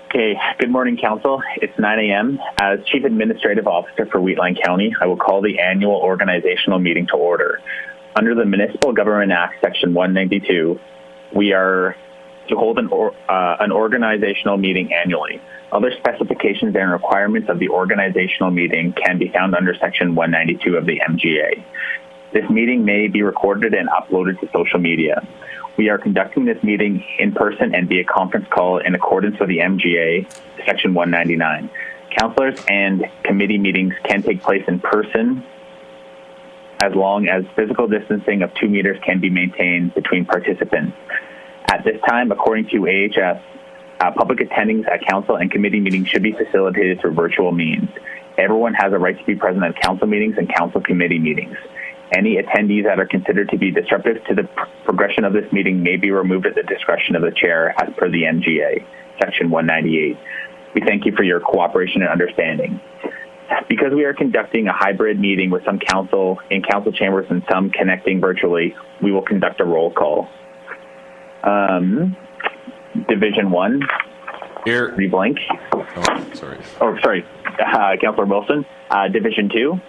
Okay, good morning, Council. It's 9 a.m. As Chief Administrative Officer for Wheatland County, I will call the annual organizational meeting to order. Under the Municipal Government Act, Section 192, we are to hold an organizational meeting annually. Other specifications and requirements of the organizational meeting can be found under Section 192 of the MGA. This meeting may be recorded and uploaded to social media. We are conducting this meeting in person and via conference call in accordance with the MGA, Section 199. Councillors and committee meetings can take place in person as long as physical distancing of 2 meters can be maintained between participants. At this time, according to AHS, public attendings at council and committee meetings should be facilitated through virtual means. Everyone has a right to be present at council meetings and council committee meetings. Any attendees that are considered to be disruptive to the progression of this meeting may be removed at the discretion of the chair as per the MGA, Section 198. We thank you for your cooperation and understanding. Because we are conducting a hybrid meeting with some council in council chambers and some connecting virtually, we will conduct a roll call. Division 1. Here. Reblank. Oh, sorry. Oh, sorry. Councillor Wilson. Division 2.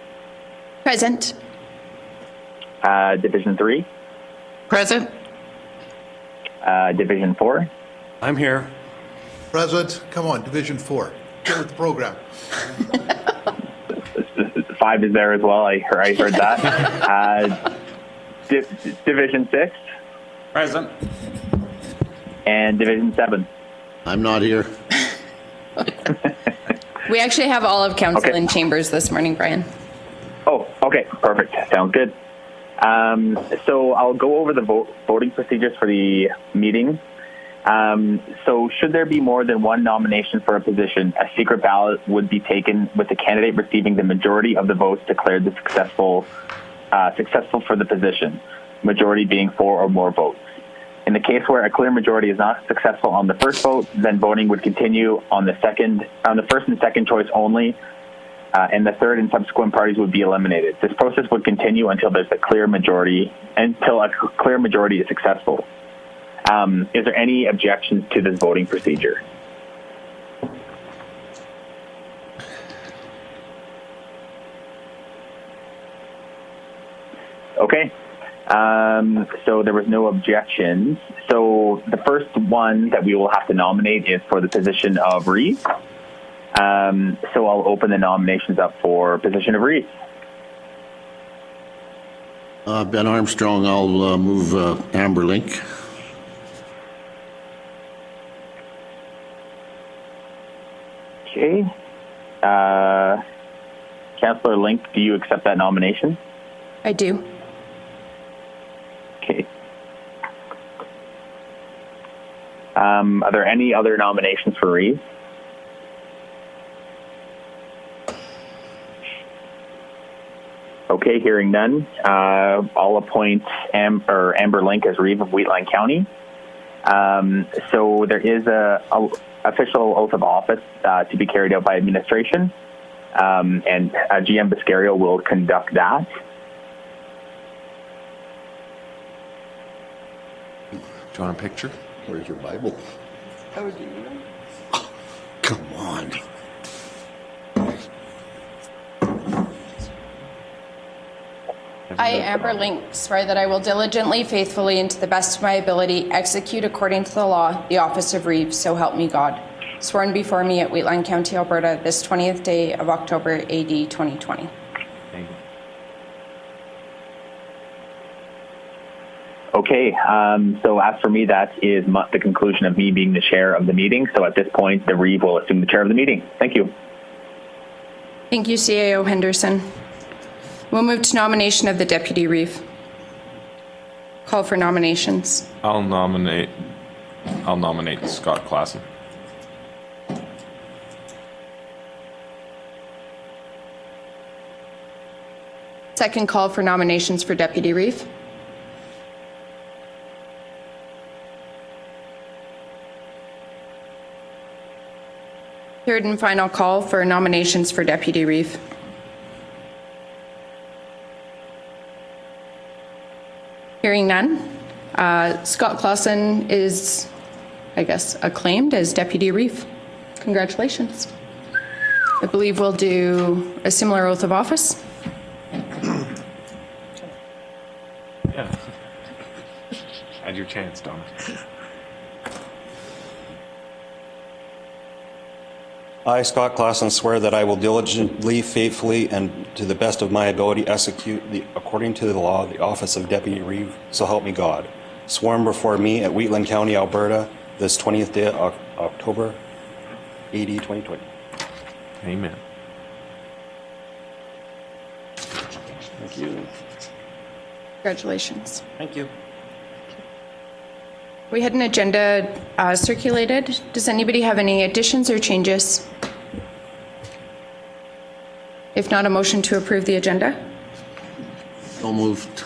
Present. Division 3. Present. Division 4. I'm here. Present. Come on, Division 4. Get with the program. 5 is there as well. I heard that. Division 6. Present. And Division 7. I'm not here. We actually have all of council Okay. in chambers this morning, Brian. Oh, okay. Perfect. Sounds good. So I'll go over the voting procedures for the meeting. So should there be more than one nomination for a position, a secret ballot would be taken with the candidate receiving the majority of the votes declared the successful for the position, majority being 4 or more votes. In the case where a clear majority is not successful on the first vote, then voting would continue on the first and second choice only, and the third and subsequent parties would be eliminated. This process would continue until a clear majority is successful. Is there any objections to this voting procedure? Okay. So there was no objections. So the first one that we will have to nominate is for the position of Reeve. So I'll open the nominations up for position of Reeve. Ben Armstrong, I'll move Amber Link. Okay. Councillor Link, do you accept that nomination? I do. Okay. Are there any other nominations for Reeve? Okay, hearing none, I'll appoint Amber Link as Reeve of Wheatland County. So there is a official oath of office to be carried out by administration, and GM Biscario will conduct that. Do you want a picture? Where's your Bible? Oh, do you? Come on. I, Amber Link, swear that I will diligently, faithfully, and to the best of my ability execute according to the law the office of Reeve, so help me God. Sworn before me at Wheatland County, Alberta, this 20th day of October, AD 2020. Thank you. Okay, so as for me, that is the conclusion of me being the chair of the meeting. So at this point, the Reeve will assume the chair of the meeting. Thank you. Thank you, CAO Henderson. We'll move to nomination of the Deputy Reeve. Call for nominations. I'll nominate Scott Klassen. Second call for nominations for Deputy Reeve. Third and final call for nominations for Deputy Reeve. Hearing none, Scott Klassen is, I guess, acclaimed as Deputy Reeve. Congratulations. I believe we'll do a similar oath of office. Yeah. Had your chance, Donna. I, Scott Klassen, swear that I will diligently, faithfully, and to the best of my ability execute, according to the law, the office of Deputy Reeve, so help me God. Sworn before me at Wheatland County, Alberta, this 20th day of October, AD 2020. Amen. Thank you. Congratulations. Thank you. We had an agenda circulated. Does anybody have any additions or changes? If not, a motion to approve the agenda. So moved.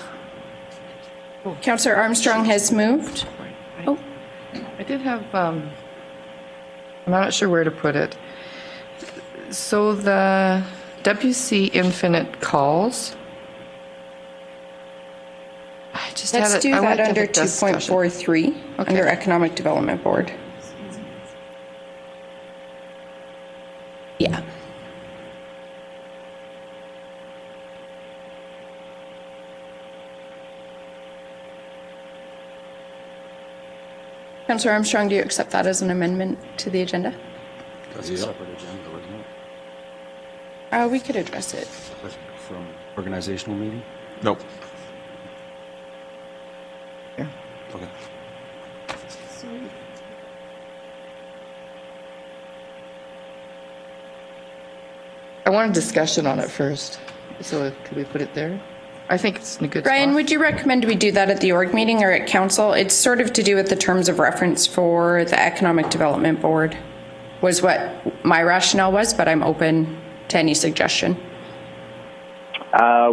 Councillor Armstrong has moved. Oh, I did have, I'm not sure where to put it. So the WC Infinite calls. I just had let's it- do I wanted that to have under a discussion. 2.43, Okay. under Economic Development Board. Yeah. Councillor Armstrong, do you accept that as an amendment to the agenda? That's a separate agenda, wasn't it? We could address it. From organizational meeting? Nope. Yeah. Okay. I want a discussion on it first. So could we put it there? I think it's in a good Brian, spot. would you recommend we do that at the org meeting or at council? It's sort of to do with the terms of reference for the Economic Development Board, was what my rationale was, but I'm open to any suggestion.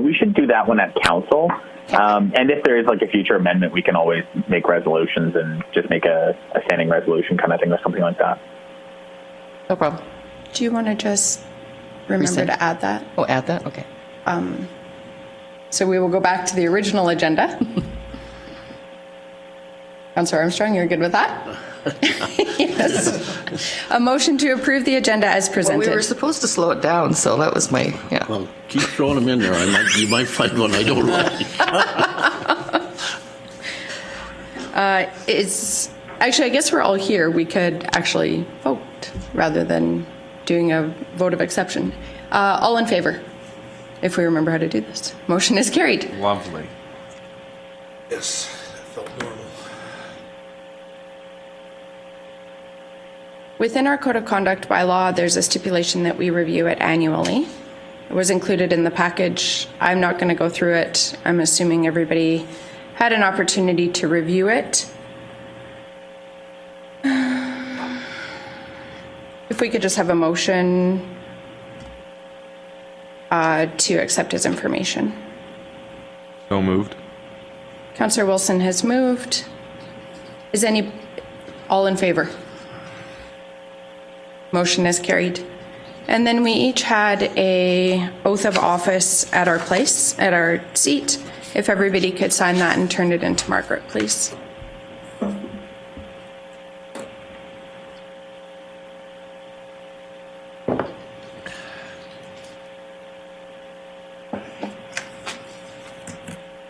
We should do that one at council. And if there is like a future amendment, we can always make resolutions and just make a standing resolution kind of thing or something like that. No problem. Do you want to just remember Rescind. to add that? Oh, add that? Okay. So we will go back to the original agenda. Councillor Armstrong, you're good with that? Yes. A motion to approve the agenda as Well, presented. we were supposed to slow it down, so that was my, yeah. Well, keep throwing them in there. You might find one I don't like. Actually, I guess we're all here. We could actually vote rather than doing a vote of exception. All in favor, if we remember how to do this. Motion is carried. Lovely. Yes, that felt normal. Within our code of conduct bylaw, there's a stipulation that we review it annually. It was included in the package. I'm not going to go through it. I'm assuming everybody had an opportunity to review it. If we could just have a motion to accept his information. So moved. Councillor Wilson has moved. Is all in favor? Motion is carried. And then we each had a oath of office at our place, at our seat. If everybody could sign that and turn it into Margaret, please.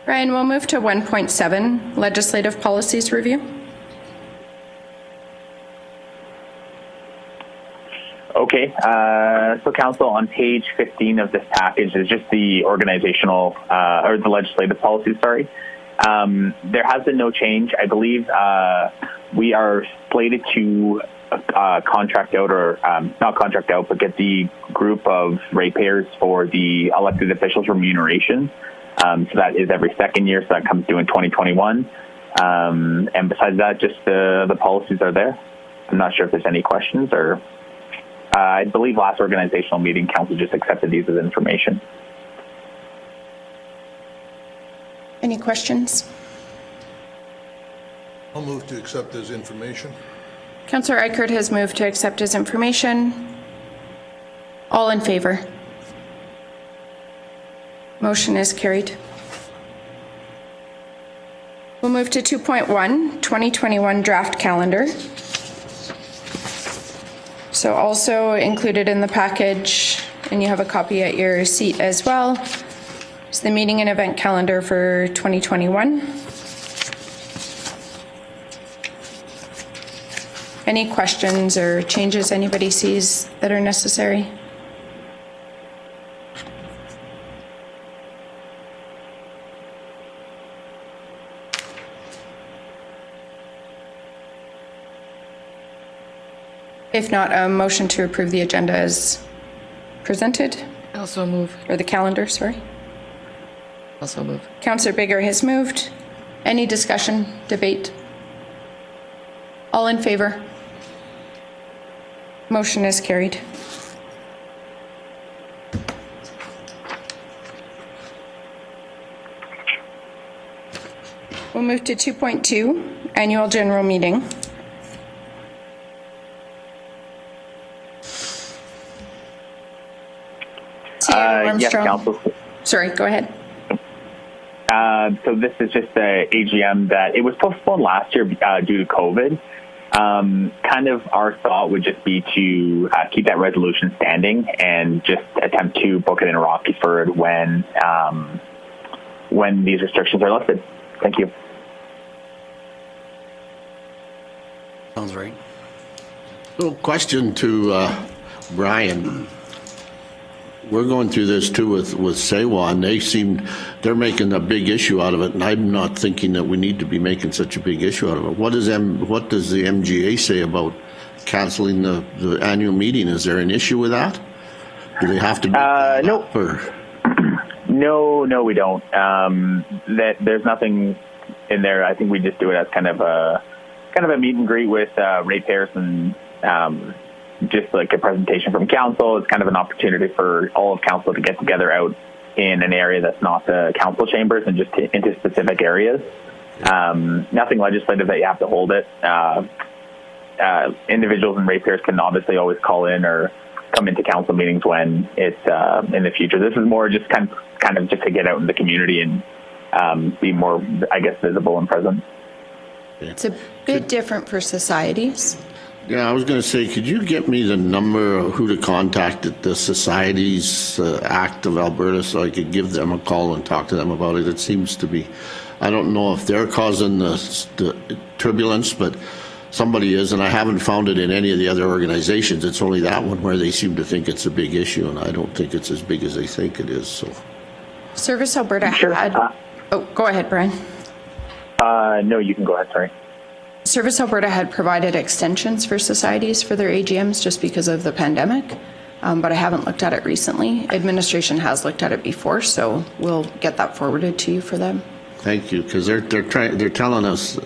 Brian, we'll move to 1.7, legislative policies review. Okay, so council, on page 15 of this package is just the organizational, or the legislative policies, sorry. There has been no change. I believe we are slated to contract out, or not contract out, but get the group of ratepayers for the elected officials remuneration. So that is every second year, so that comes due in 2021. And besides that, just the policies are there. I'm not sure if there's any questions, or I believe last organizational meeting, council just accepted these as information. Any questions? I'll move to accept as information. Councillor Eichert has moved to accept his information. All in favor? Motion is carried. We'll move to 2.1, 2021 draft calendar. So also included in the package, and you have a copy at your seat as well, is the meeting and event calendar for 2021. Any questions or changes anybody sees that are necessary? If not, a motion to approve the agenda as presented, Also move. or the calendar, sorry. Also move. Councillor Bigger has moved. Any discussion, debate? All in favor? Motion is carried. We'll move to 2.2, Annual General Meeting. CEO Yes, Armstrong. Council. Sorry, go ahead. So this is just the AGM that it was postponed last year due to COVID. Kind of our thought would just be to keep that resolution standing and just attempt to book it in Rockford when these restrictions are lifted. Thank you. Sounds right. So question to Brian. We're going through this too with Sewa, and they're making a big issue out of it, and I'm not thinking that we need to be making such a big issue out of it. What does the MGA say about canceling the annual meeting? Is there an issue with that? Do they have to do that no. up, or? No, we don't. There's nothing in there. I think we just do it as kind of a meet and greet with ratepayers and just like a presentation from council. It's kind of an opportunity for all of council to get together out in an area that's not the council chambers and just into specific areas. Nothing legislative that you have to hold it. Individuals and ratepayers can obviously always call in or come into council meetings when it's in the future. This is more just kind of just to get out in the community and be more, I guess, visible and present. It's a bit different for societies. Yeah, I was going to say, could you get me the number of who to contact at the Societies Act of Alberta so I could give them a call and talk to them about it? It seems to be, I don't know if they're causing the turbulence, but somebody is, and I haven't found it in any of the other organizations. It's only that one where they seem to think it's a big issue, and I don't think it's as big as they think it is. So, Service Alberta Sure. had... go ahead, Brian. No, you can go ahead, sorry. Service Alberta had provided extensions for societies for their AGMs just because of the pandemic, but I haven't looked at it recently. Administration has looked at it before, so we'll get that forwarded to you for them. thank you, because they're telling us,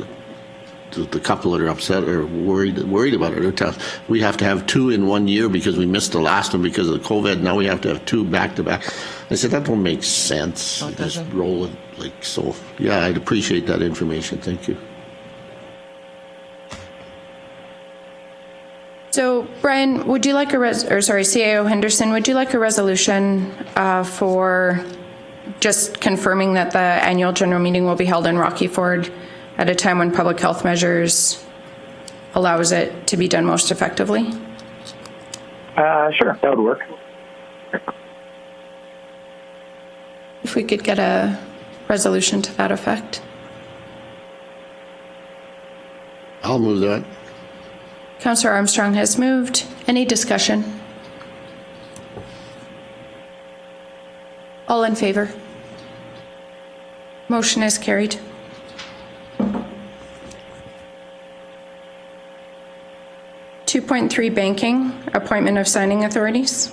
the couple that are upset or worried about it, they're telling we have to have 2 in 1 year because we missed the last one because of the COVID. Now we have to have 2 back to back. I said that don't make sense. Oh, it Just doesn't? roll it like so. Yeah, I'd appreciate that information. Thank you. So, Brian, would you like CAO Henderson, would you like a resolution for just confirming that the annual general meeting will be held in Rocky Ford at a time when public health measures allows it to be done most effectively? Sure, that would work. If we could get a resolution to that effect. I'll move that. Councillor Armstrong has moved. Any discussion? All in favor? Motion is carried. .3 Banking, appointment of signing authorities.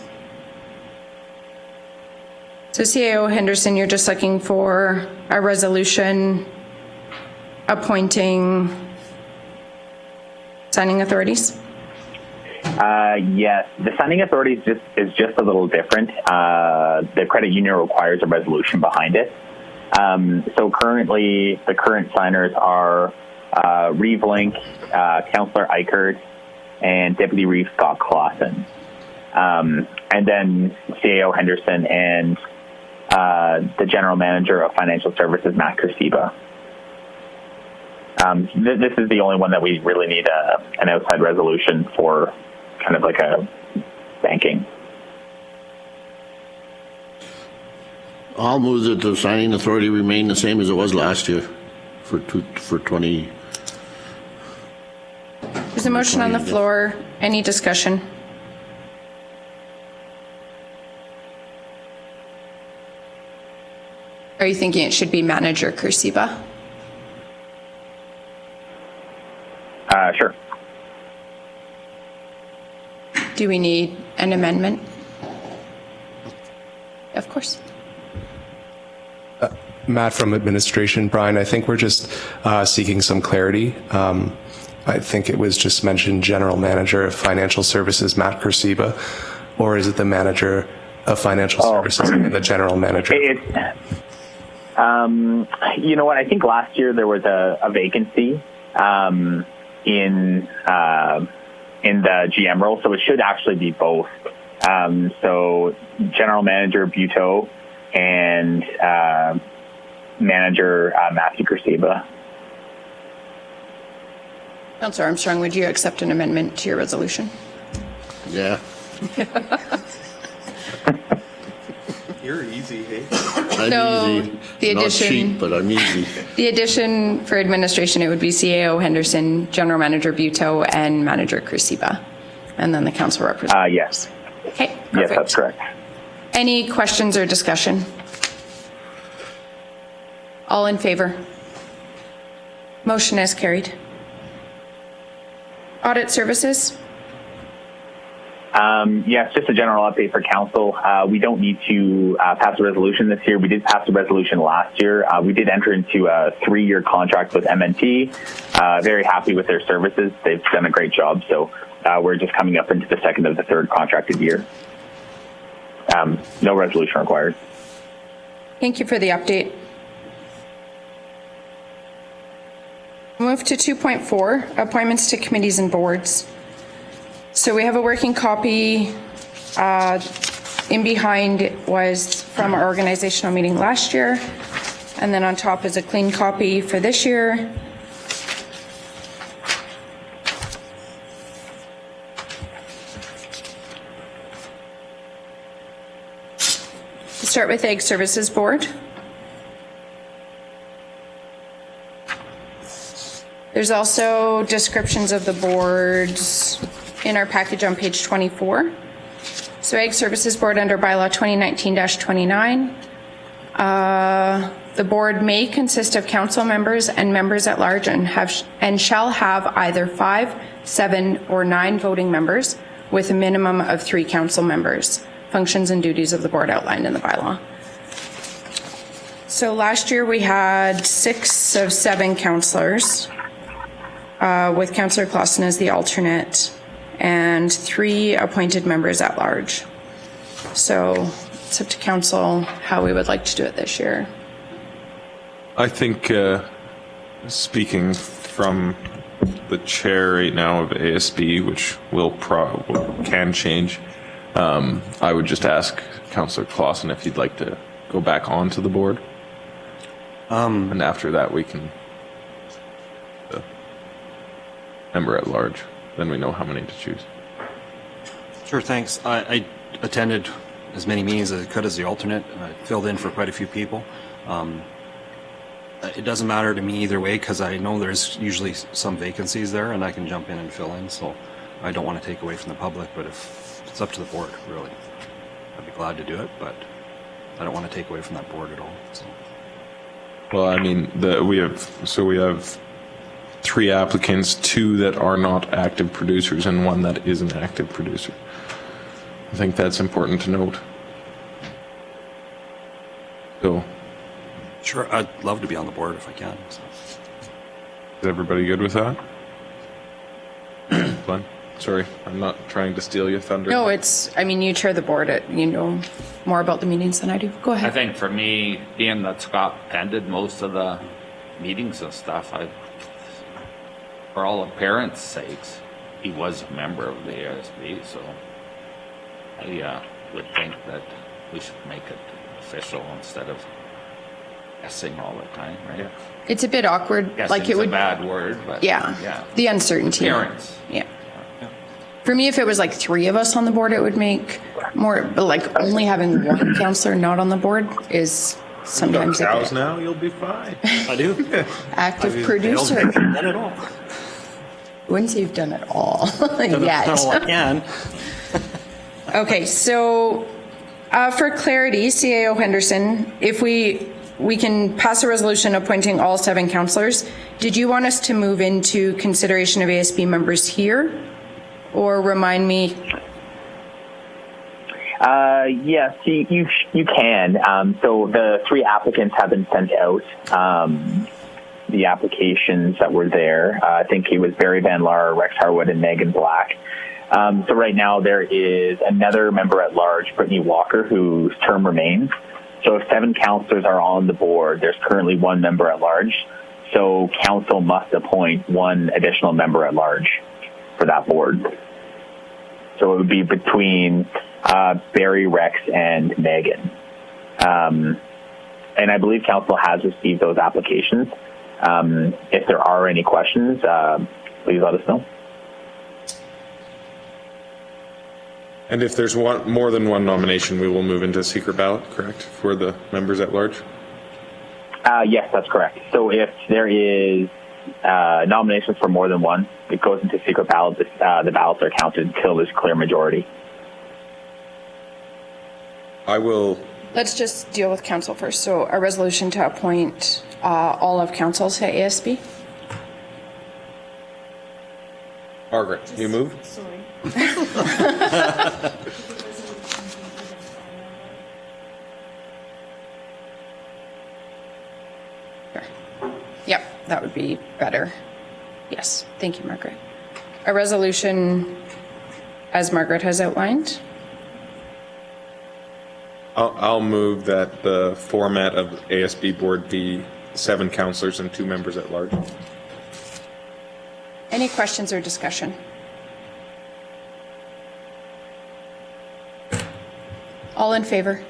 So CAO Henderson, you're just looking for a resolution appointing signing authorities? Yes, the signing authority is just a little different. The credit union requires a resolution behind it. So currently, the current signers are Reeve Link, Councillor Eichert, and Deputy Reeve Scott Clausen. And then CAO Henderson and the General Manager of Financial Services, Matt Kersiba. This is the only one that we really need an outside resolution for kind of like a banking. I'll move that the signing authority remain the same as it was last year for 20. There's a motion on the floor. Any discussion? Are you thinking it should be Manager Kursiba? Sure. Do we need an amendment? Of course. Matt from administration. Brian, I think we're just seeking some clarity. I think it was just mentioned General Manager of Financial Services, Matt Kursiba, or is it the Manager of Financial Services and the General Manager? You know what? I think last year there was a vacancy in the GM role, so it should actually be both. So General Manager Buteau and Manager Matthew Kursiba. Councillor Armstrong, would you accept an amendment to your resolution? Yeah. You're easy, hey? I'm So, easy. the Not addition- cheap, but I'm easy. The addition for administration, it would be CAO Henderson, General Manager Buteau, and Manager Kursiba. And then the council representative. Yes. Okay, Yes, perfect. that's correct. Any questions or discussion? All in favor? Motion is carried. Audit services? Yes, just a general update for council. We don't need to pass a resolution this year. We did pass a resolution last year. We did enter into a 3-year contract with MNT. Very happy with their services. They've done a great job. So we're just coming up into the second of the third contracted year. No resolution required. Thank you for the update. Move to 2.4, appointments to committees and boards. So we have a working copy. In behind was from our organizational meeting last year. And then on top is a clean copy for this year. To start with Ag Services Board. There's also descriptions of the boards in our package on page 24. So Ag Services Board under bylaw 2019-29. The board may consist of council members and members at large and shall have either 5, 7, or 9 voting members with a minimum of 3 council members. Functions and duties of the board outlined in the bylaw. So last year we had 6 of 7 councillors, with Councillor Clausen as the alternate, and 3 appointed members at large. So it's up to council how we would like to do it this year. I think, speaking from the chair right now of ASB, which can change, I would just ask Councillor Clausen if he'd like to go back onto the board. And after that, we can member at large. Then we know how many to choose. Sure, thanks. I attended as many meetings as I could as the alternate. I filled in for quite a few people. It doesn't matter to me either way because I know there's usually some vacancies there and I can jump in and fill in. So I don't want to take away from the public, but if it's up to the board, really, I'd be glad to do it, but I don't want to take away from that board at all. So. Well, I mean, we have 3 applicants, 2 that are not active producers and 1 that is an active producer. I think that's important to note. So, Sure, I'd love to be on the board if I can. So. is everybody good with that? Glenn? Sorry, I'm not trying to steal your thunder. No, you chair the board, you know more about the meetings than I do. Go I ahead. think for me, being that Scott attended most of the meetings and stuff, for all the parents' sakes, he was a member of the ASB, so I would think that we should make it official instead of guessing all the time, right? It's a bit awkward, Guessing's like it would, a bad word, but yeah, the uncertainty. Parents. Yeah. For me, if it was like 3 of us on the board, it would make more, but like only having one counselor not on the board is sometimes a Cows bit. now, you'll be fine. I do. Active producer. Not at all. Wouldn't say you've done it all Done all I yet. can. Okay, so for clarity, CAO Henderson, if we can pass a resolution appointing all 7 counselors. Did you want us to move into consideration of ASB members here? Or remind me? Yes, you can. So the 3 applicants have been sent out. The applications that were there, I think it was Barry Van Laar, Rex Harwood, and Megan Black. So right now there is another member at large, Brittany Walker, whose term remains. So if 7 counselors are on the board, there's currently 1 member at large. So council must appoint 1 additional member at large for that board. So it would be between Barry, Rex, and Megan. And I believe council has received those applications. If there are any questions, please let us know. And if there's more than one nomination, we will move into secret ballot, correct, for the members at large? Yes, that's correct. So if there is nominations for more than 1, it goes into secret ballot. The ballots are counted until there's clear majority. I will. Let's just deal with council first. So a resolution to appoint all of council to ASB. Margaret, you move? Yep, that would be better. Yes, thank you, Margaret. A resolution, as Margaret has outlined. I'll move that the format of ASB board be 7 counselors and 2 members at large. Any questions or discussion? All in favor?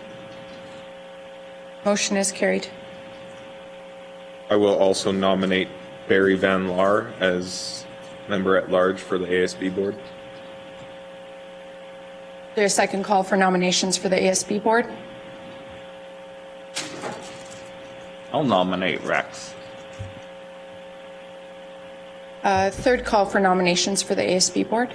Motion is carried. I will also nominate Barry Van Laar as member at large for the ASB board. There's a second call for nominations for the ASB board. I'll nominate Rex. Third call for nominations for the ASB board.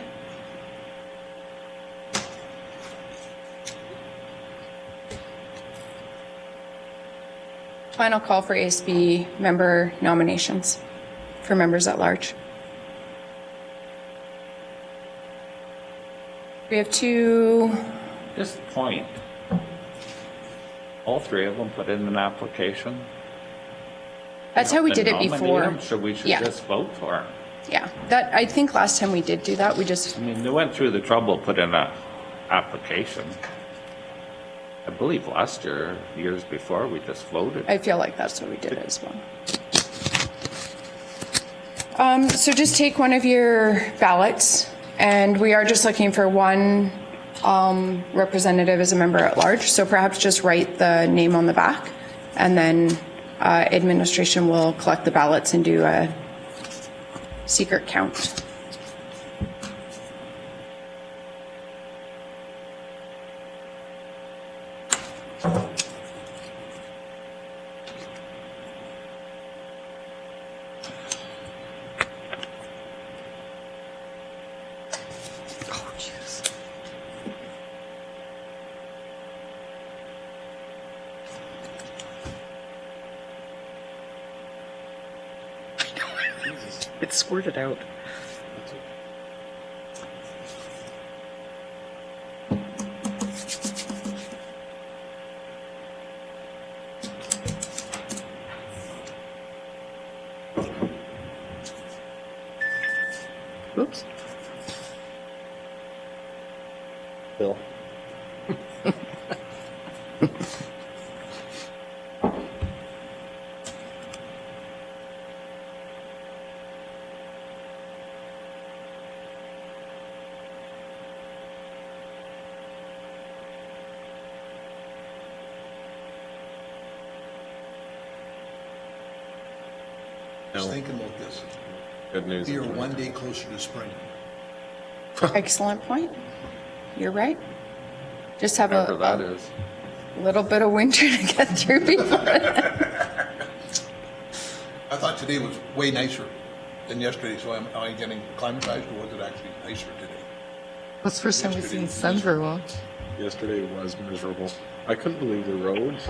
Final call for ASB member nominations for members at large. We have 2. Just point. All 3 of them put in an application. That's how we did it Nominate before. them, so we should Yeah. just vote for them. Yeah, that, I think last time we did do that, we just, I mean, they went through the trouble, put in an application. I believe last year, years before, we just voted. I feel like that's what we did as well. So just take one of your ballots, and we are just looking for 1 representative as a member at large. So perhaps just write the name on the back, and then administration will collect the ballots and do a secret count. It squirted out. Oops. Bill. I was thinking about this. Good news. We are 1 day closer to spring. Excellent point. You're right. Just have Whatever a that is. little bit of winter to get through before. I thought today was way nicer than yesterday, so am I getting acclimatized, or was it actually nicer today? That's the first time we've seen sun for a while. Yesterday was miserable. I couldn't believe the roads.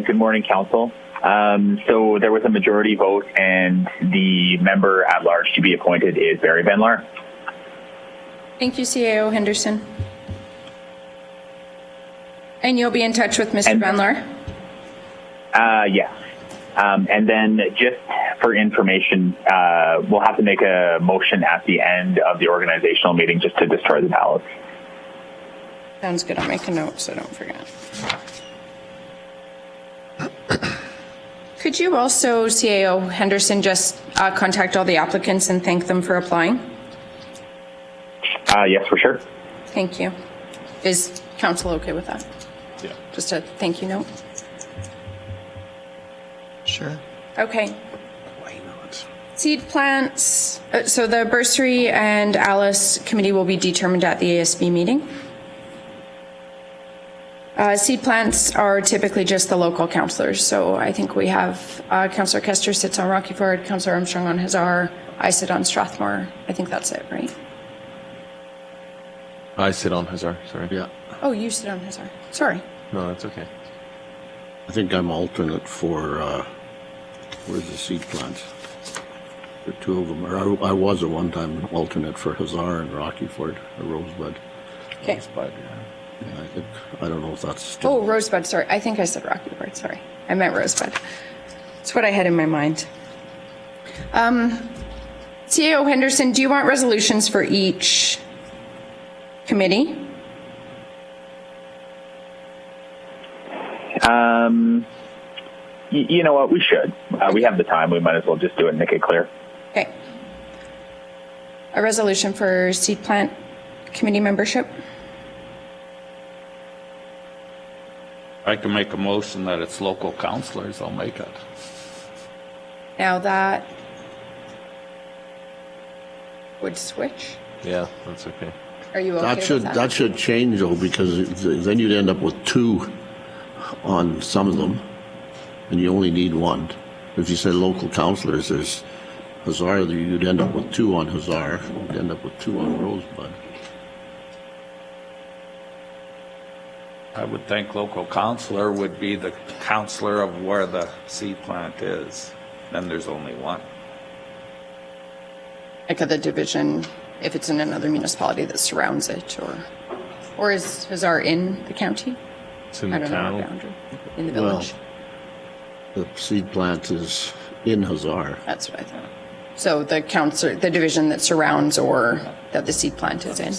Good morning, Council. So there was a majority vote, and the member at large to be appointed is Barry Benlar. Thank you, CAO Henderson. And you'll be in touch with Mr. And- Benlar? Yes. And then just for information, we'll have to make a motion at the end of the organizational meeting just to destroy the ballots. Sounds good. I'll make a note so I don't forget. Could you also, CAO Henderson, just contact all the applicants and thank them for applying? Yes, for sure. Thank you. Is council okay with that? Yeah. Just a thank you note? Sure. Okay. Seed plants, so the bursary and Alice committee will be determined at the ASB meeting. Seed plants are typically just the local councillors, so I think we have Councillor Kester sits on Rocky Ford, Councillor Armstrong on Hazar, I sit on Strathmore. I think that's it, right? I sit on Hazar, sorry. Yeah. Oh, you sit on Hazar. Sorry. No, that's okay. I think I'm alternate for, where's the seed plants? The two of them, or I was at one time alternate for Hazar and Rocky Ford, or Rosebud. Okay. Yeah, I don't know if that's still. Oh, Rosebud, sorry. I think I said Rocky Ford, sorry. I meant Rosebud. It's what I had in my mind. CAO Henderson, do you want resolutions for each committee? You know what? We should. We have the time. We might as well just do it and make it clear. Okay. A resolution for seed plant committee membership? I can make a motion that it's local councillors, I'll make it. Now that would switch? Yeah, that's okay. Are you okay with that? That should change though, because then you'd end up with two on some of them, and you only need one. If you say local councillors, there's Hazar, you'd end up with two on Hazar, you'd end up with two on Rosebud. I would think local councillor would be the councillor of where the seed plant is. Then there's only one. Like at the division, if it's in another municipality that surrounds it, or is Hazar in the county? It's in I the don't know town. what boundary. In the village? The seed plant is in Hazar. That's what I thought. So the council, the division that surrounds or that the seed plant is in.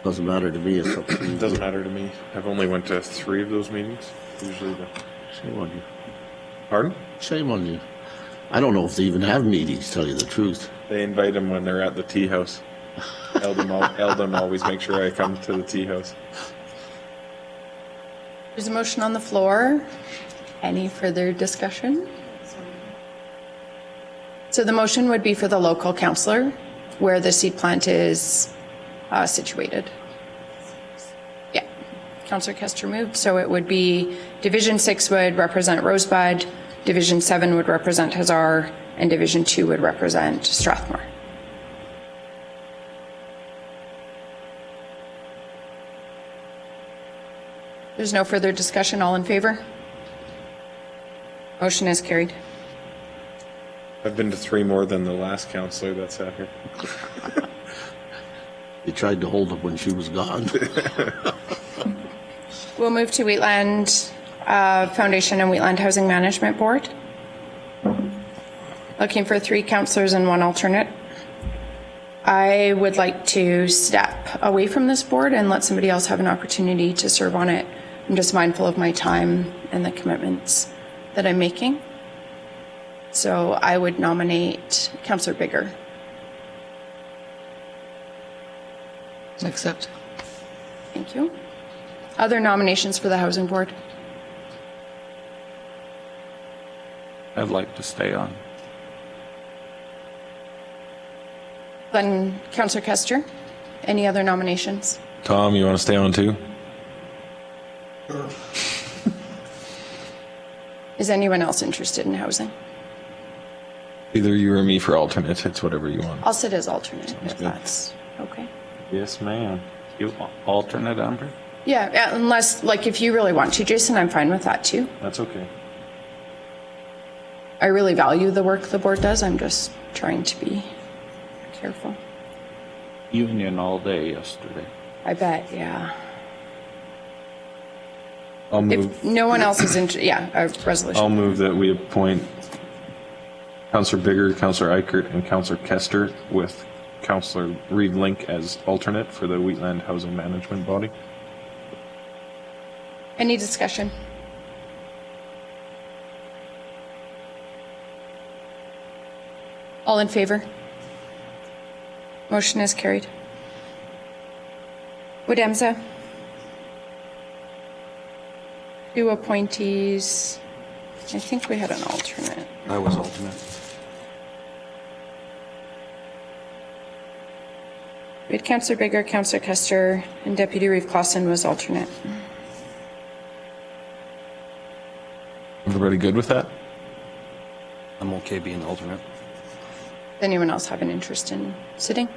Doesn't matter to me, it's up to you. Doesn't matter to me. I've only went to 3 of those meetings. Usually the... Shame on you. Pardon? Shame on you. I don't know if they even have meetings, tell you the truth. They invite them when they're at the tea house. Eldon always makes sure I come to the tea house. There's a motion on the floor. Any further discussion? So the motion would be for the local councillor where the seed plant is situated. Yeah. Councillor Kester moved, so it would be Division 6 would represent Rosebud, Division 7 would represent Hazar, and Division 2 would represent Strathmore. There's no further discussion. All in favor? Motion is carried. I've been to 3 more than the last councillor that sat here. They tried to hold up when she was gone. We'll move to Wheatland Foundation and Wheatland Housing Management Board. Looking for 3 councillors and 1 alternate. I would like to step away from this board and let somebody else have an opportunity to serve on it. I'm just mindful of my time and the commitments that I'm making. So I would nominate Councillor Bigger. Accept. Thank you. Other nominations for the Housing Board? I'd like to stay on. Then Councillor Kester, any other nominations? Tom, you want to stay on too? Sure. Is anyone else interested in housing? Either you or me for alternate. It's whatever you want. I'll sit as alternate if good. that's okay. Yes, ma'am. You alternate, Amber? Yeah, unless, like, if you really want to, Jason, I'm fine with that too. That's okay. I really value the work the board does. I'm just trying to be careful. Union all day yesterday. I bet, yeah. I'll move. If no one else is yeah, a resolution. I'll move that we appoint Councillor Bigger, Councillor Eichert, and Councillor Kester with Councillor Reeve Link as alternate for the Wheatland Housing Management Body. Any discussion? All in favor? Motion is carried. Woodemza? 2 appointees. I think we had an alternate. I was alternate. We had Councillor Bigger, Councillor Kester, and Deputy Reeve Clausen was alternate. Everybody good with that? I'm okay being alternate. Does anyone else have an interest in sitting?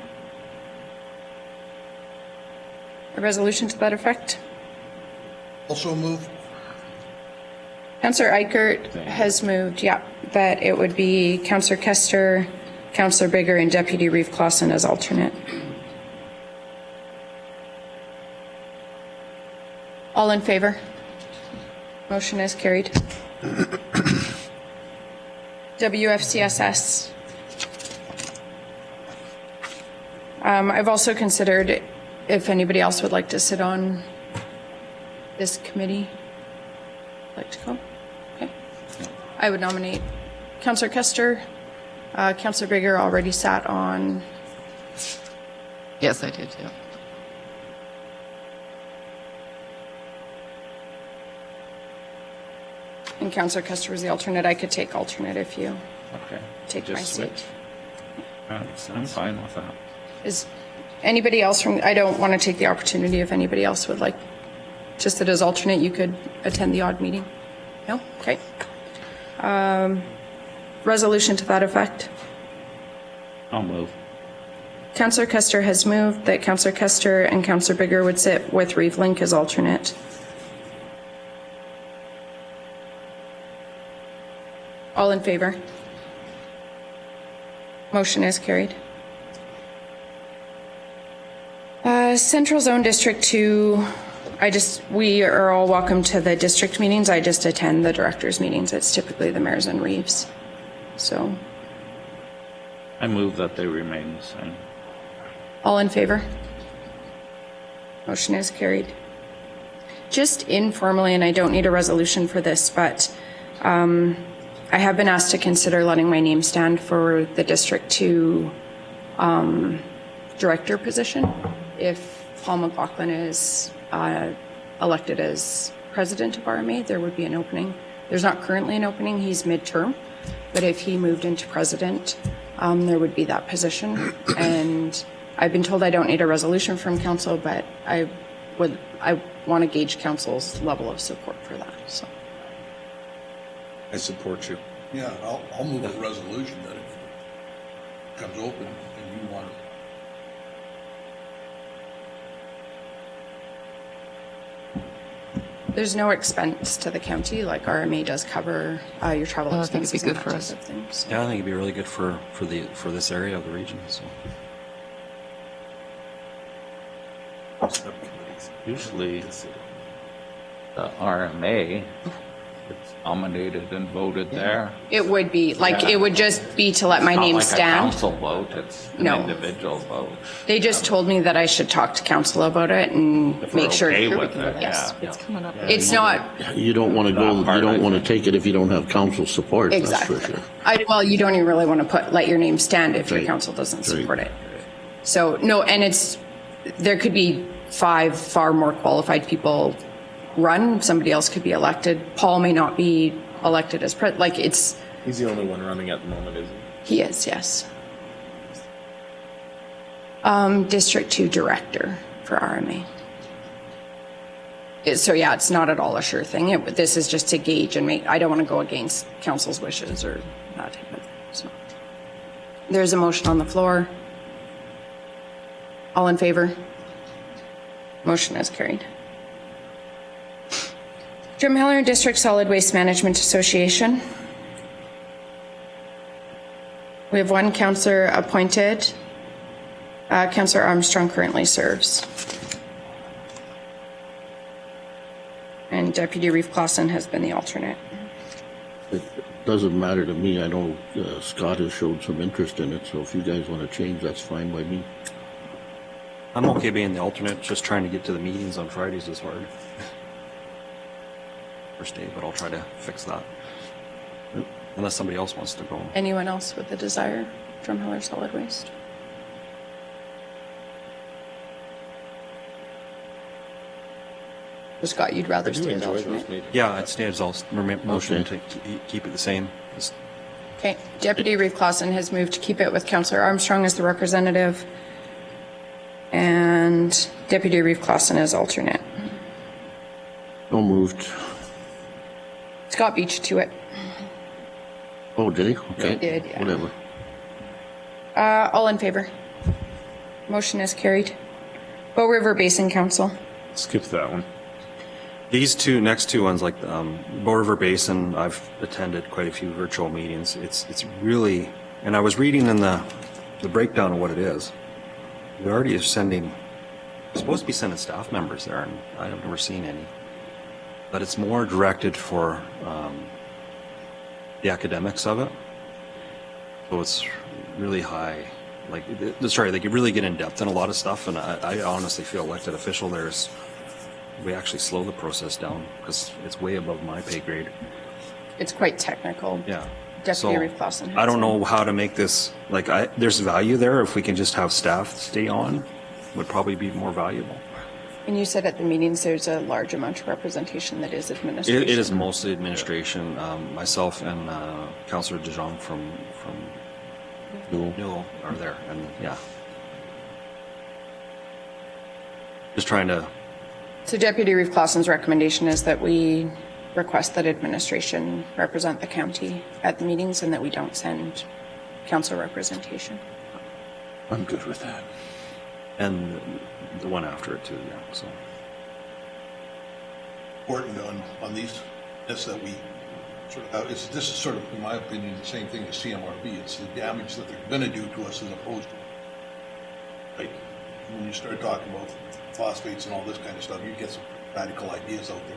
A resolution to that effect? Also move. Councillor Eichert has moved, yeah, that it would be Councillor Kester, Councillor Bigger, and Deputy Reeve Clausen as alternate. All in favor? Motion is carried. WFCSS. I've also considered if anybody else would like to sit on this committee. Like to go? Okay. I would nominate Councillor Kester. Councillor Bigger already sat on. Yes, I did, yeah. And Councillor Kester was the alternate. I could take alternate if you Okay. take my Just seat. switch. I'm fine with that. Is anybody else from, I don't want to take the opportunity if anybody else would like to sit as alternate, you could attend the odd meeting. No? Okay. Resolution to that effect. I'll move. Councillor Kester has moved that Councillor Kester and Councillor Bigger would sit with Reeve Link as alternate. All in favor? Motion is carried. Central Zone District 2, we are all welcome to the district meetings. I just attend the directors' meetings. It's typically the mayors and Reeves. So, I move that they remain the same. all in favor? Motion is carried. Just informally, and I don't need a resolution for this, but I have been asked to consider letting my name stand for the District 2 director position if Paul McLaughlin is elected as president of RMA. There would be an opening. There's not currently an opening. He's midterm, but if he moved into president, there would be that position. And I've been told I don't need a resolution from council, but I want to gauge council's level of support for that. So. I support you. Yeah, I'll move a resolution that if it comes open and you want it. There's no expense to the county, like RMA does cover your travel I think it'd be expenses and good that for type us. of things. Yeah, I think it'd be really good for this area of the region, so. Usually, the RMA gets nominated and voted there. It would be, like, it would just be to let my Not name like a stand. council vote, it's an No. individual vote. They just told me that I should talk to council about it and If we're make sure. okay with it, Yes. yeah. It's coming up. It's not, You don't want to go, That part, you don't I want to think. take it if you don't have council support, that's for exactly. sure. Well, you don't even really want to let your name stand if your Right. council doesn't Right. support it. So, no, and there could be 5 far more qualified people run, somebody else could be elected. Paul may not be elected as He's the only one running at the moment, isn't he? he is, yes. District 2 Director for RMA. So yeah, it's not at all a sure thing. This is just to gauge and make, I don't want to go against council's wishes or that type of thing. So. There's a motion on the floor. All in favor? Motion is carried. Drumheller District Solid Waste Management Association. We have one councillor appointed. Councillor Armstrong currently serves. And Deputy Reeve Clausen has been the alternate. It doesn't matter to me. I know Scott has showed some interest in it, so if you guys want to change, that's fine by me. I'm okay being the alternate, just trying to get to the meetings on Fridays is hard. First day, but I'll try to fix that. Unless somebody else wants to go. Anyone else with a desire? Drumheller Solid Waste. Scott, you'd rather stay as alternate? Yeah, I'd stay as motion to keep it the same. Okay. Deputy Reeve Clausen has moved to keep it with Councillor Armstrong as the representative and Deputy Reeve Clausen as alternate. No moved. Scott beat you to it. Oh, did he? Okay. He did, yeah. Whatever. All in favor? Motion is carried. Bow River Basin Council. Skip that one. These next two ones, like Bow River Basin, I've attended quite a few virtual meetings. It's really, and I was reading in the breakdown of what it is. We already are supposed to be sending staff members there, and I've never seen any. But it's more directed for the academics of it. So it's really high. Like, they could really get in depth in a lot of stuff, and I honestly feel elected official we actually slow the process down because it's way above my pay grade. It's quite technical. Yeah. Deputy Reeve Clausen. I don't know how to make this, there's value there. If we can just have staff stay on, would probably be more valuable. And you said at the meetings there's a large amount of representation that is administration. It is mostly administration. Myself and Councillor DeJong from Newell are there, and yeah. Just trying to. So Deputy Reeve Clausen's recommendation is that we request that administration represent the county at the meetings and that we don't send council representation. I'm good with that. And the one after it too, yeah, so. Important on these, this that we sort of, this is sort of, in my opinion, the same thing as CMRB. It's the damage that they're gonna do to us as opposed to, like, when you start talking about phosphates and all this kind of stuff, you get some radical ideas out there.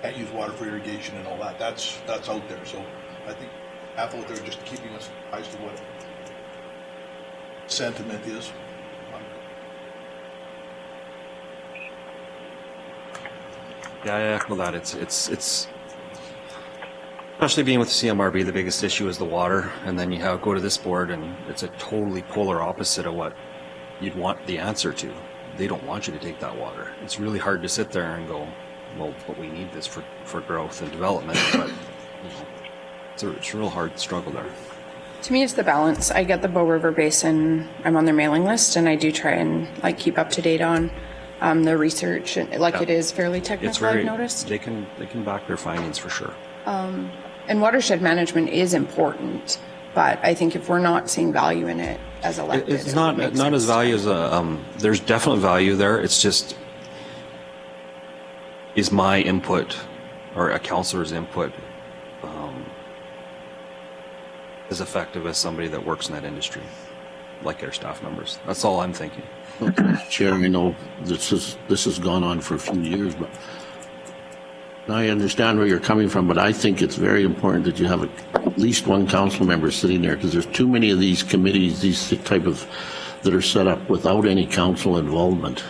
Can't use water for irrigation and all that. That's out there. So I think half out there just keeping us surprised to what sentiment is. Yeah, I echo that. It's especially being with CMRB, the biggest issue is the water, and then you go to this board, and it's a totally polar opposite of what you'd want the answer to. They don't want you to take that water. It's really hard to sit there and go, well, but we need this for growth and development, but it's a real hard struggle there. To me, it's the balance. I get the Bow River Basin. I'm on their mailing list, and I do try and keep up to date on the research. And it is fairly technical. It's very. I've noticed They can back their findings for sure. And watershed management is important, but I think if we're not seeing value in it as elected, It's not as value as there's definite value there. It's just, is my input or a councillor's input as effective as somebody that works in that industry, like our staff members? That's all I'm thinking. Chair, I know this has gone on for a few years, but I understand where you're coming from, but I think it's very important that you have at least one council member sitting there, because there's too many of these committees, that are set up without any council involvement.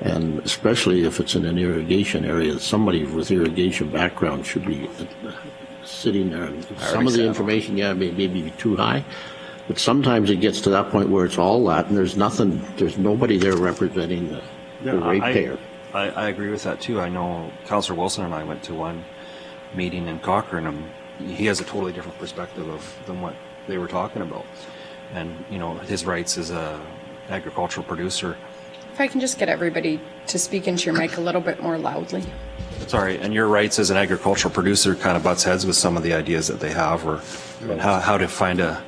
And especially if it's in an irrigation area, somebody with irrigation background should be sitting there. And some of the information, may be too high, but sometimes it gets to that point where it's all that, and there's nobody there representing the ratepayer. I agree with that too. I know Councillor Wilson and I went to one meeting in Cochrane, and he has a totally different perspective than what they were talking about. and, you know, his rights as a agricultural producer. If I can just get everybody to speak into your mic a little bit more loudly. Sorry, and your rights as an agricultural producer kind of butts heads with some of the ideas that they have, or and how to find a,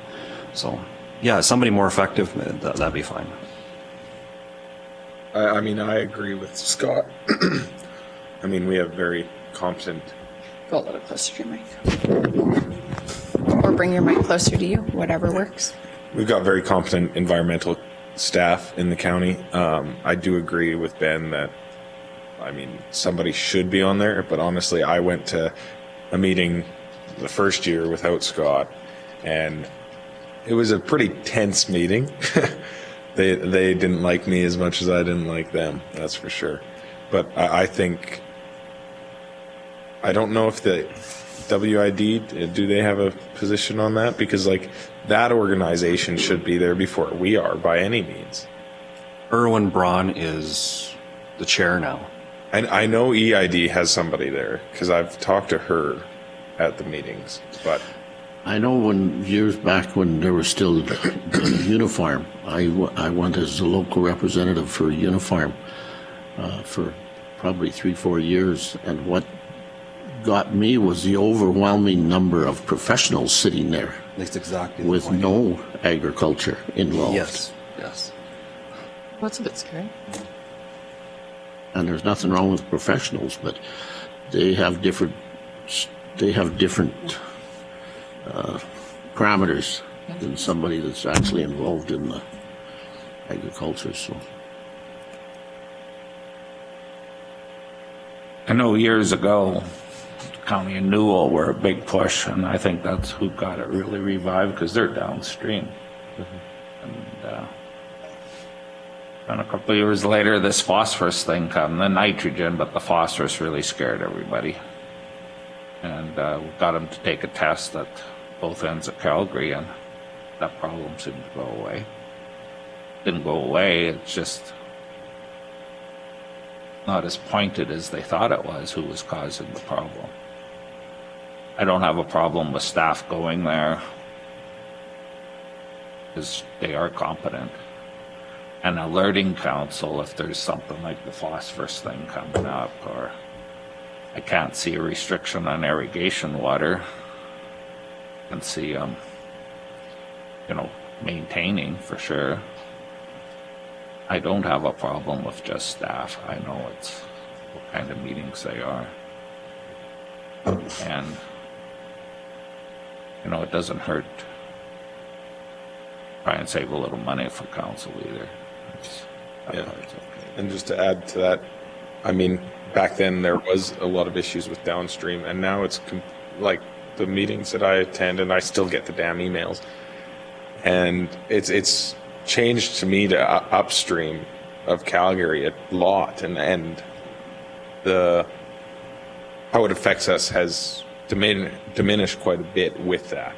so, yeah, somebody more effective, that'd be fine. I mean, I agree with Scott. I mean, we have very competent. Go a little closer to your mic. Or bring your mic closer to you, whatever works. We've got very competent environmental staff in the county. I do agree with Ben that, I mean, somebody should be on there, but honestly, I went to a meeting the first year without Scott, and it was a pretty tense meeting. They didn't like me as much as I didn't like them, that's for sure. But I think, I don't know if the WID, do they have a position on that? Because like that organization should be there before we are by any means. Erwin Braun is the chair now. And I know EID has somebody there because I've talked to her at the meetings, but I know when years back when there was still Unifarm, I went as a local representative for Unifarm for probably 3-4 years, and what got me was the overwhelming number of professionals sitting there That's exactly the with point. no agriculture involved. Yes, yes. That's a bit scary. And there's nothing wrong with professionals, but they have different parameters than somebody that's actually involved in the agriculture. So I know years ago, County and Newell were a big push, and I think that's who got it really revived because they're downstream. And a couple of years later, this phosphorus thing come, the nitrogen, but the phosphorus really scared everybody. And we got them to take a test at both ends of Calgary, and that problem seemed to go away. Didn't go away, it's just not as pointed as they thought it was who was causing the problem. I don't have a problem with staff going there because they are competent. And alerting council if there's something like the phosphorus thing coming up, or I can't see a restriction on irrigation water. I can see, you know, maintaining for sure. I don't have a problem with just staff. I know it's what kind of meetings they are. And, you know, it doesn't hurt. Try and save a little money for council either. yeah. And just to add to that, I mean, back then there was a lot of issues with downstream, and now it's like the meetings that I attend, and I still get the damn emails. And it's changed to me to upstream of Calgary a lot, and the how it affects us has diminished quite a bit with that.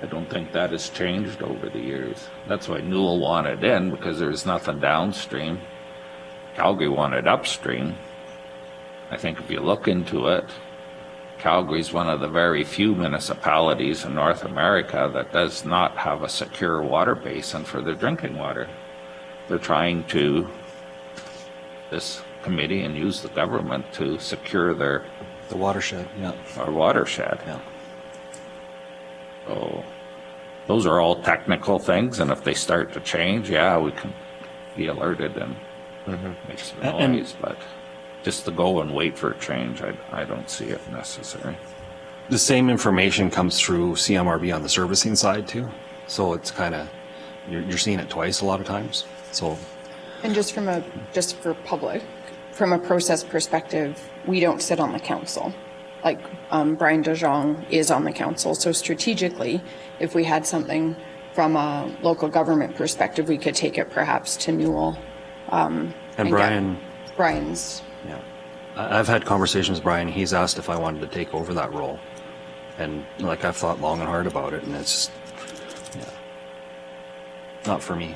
I don't think that has changed over the years. That's why Newell wanted in, because there's nothing downstream. Calgary wanted upstream. I think if you look into it, Calgary's one of the very few municipalities in North America that does not have a secure water basin for their drinking water. They're trying to, this committee, and use the government to secure their The watershed, yeah. our watershed. Yeah. So those are all technical things, and if they start to change, yeah, we can be alerted and make some And- noise, but just to go and wait for a change, I don't see it necessary. The same information comes through CMRB on the servicing side too. So it's kind of, you're seeing it twice a lot of times. So And just for public, from a process perspective, we don't sit on the council. Like Brian DeJong is on the council. So strategically, if we had something from a local government perspective, we could take it perhaps to Newell. and get Brian's. Yeah. I've had conversations with Brian. He's asked if I wanted to take over that role. And like, I've thought long and hard about it, and it's, yeah, not for me.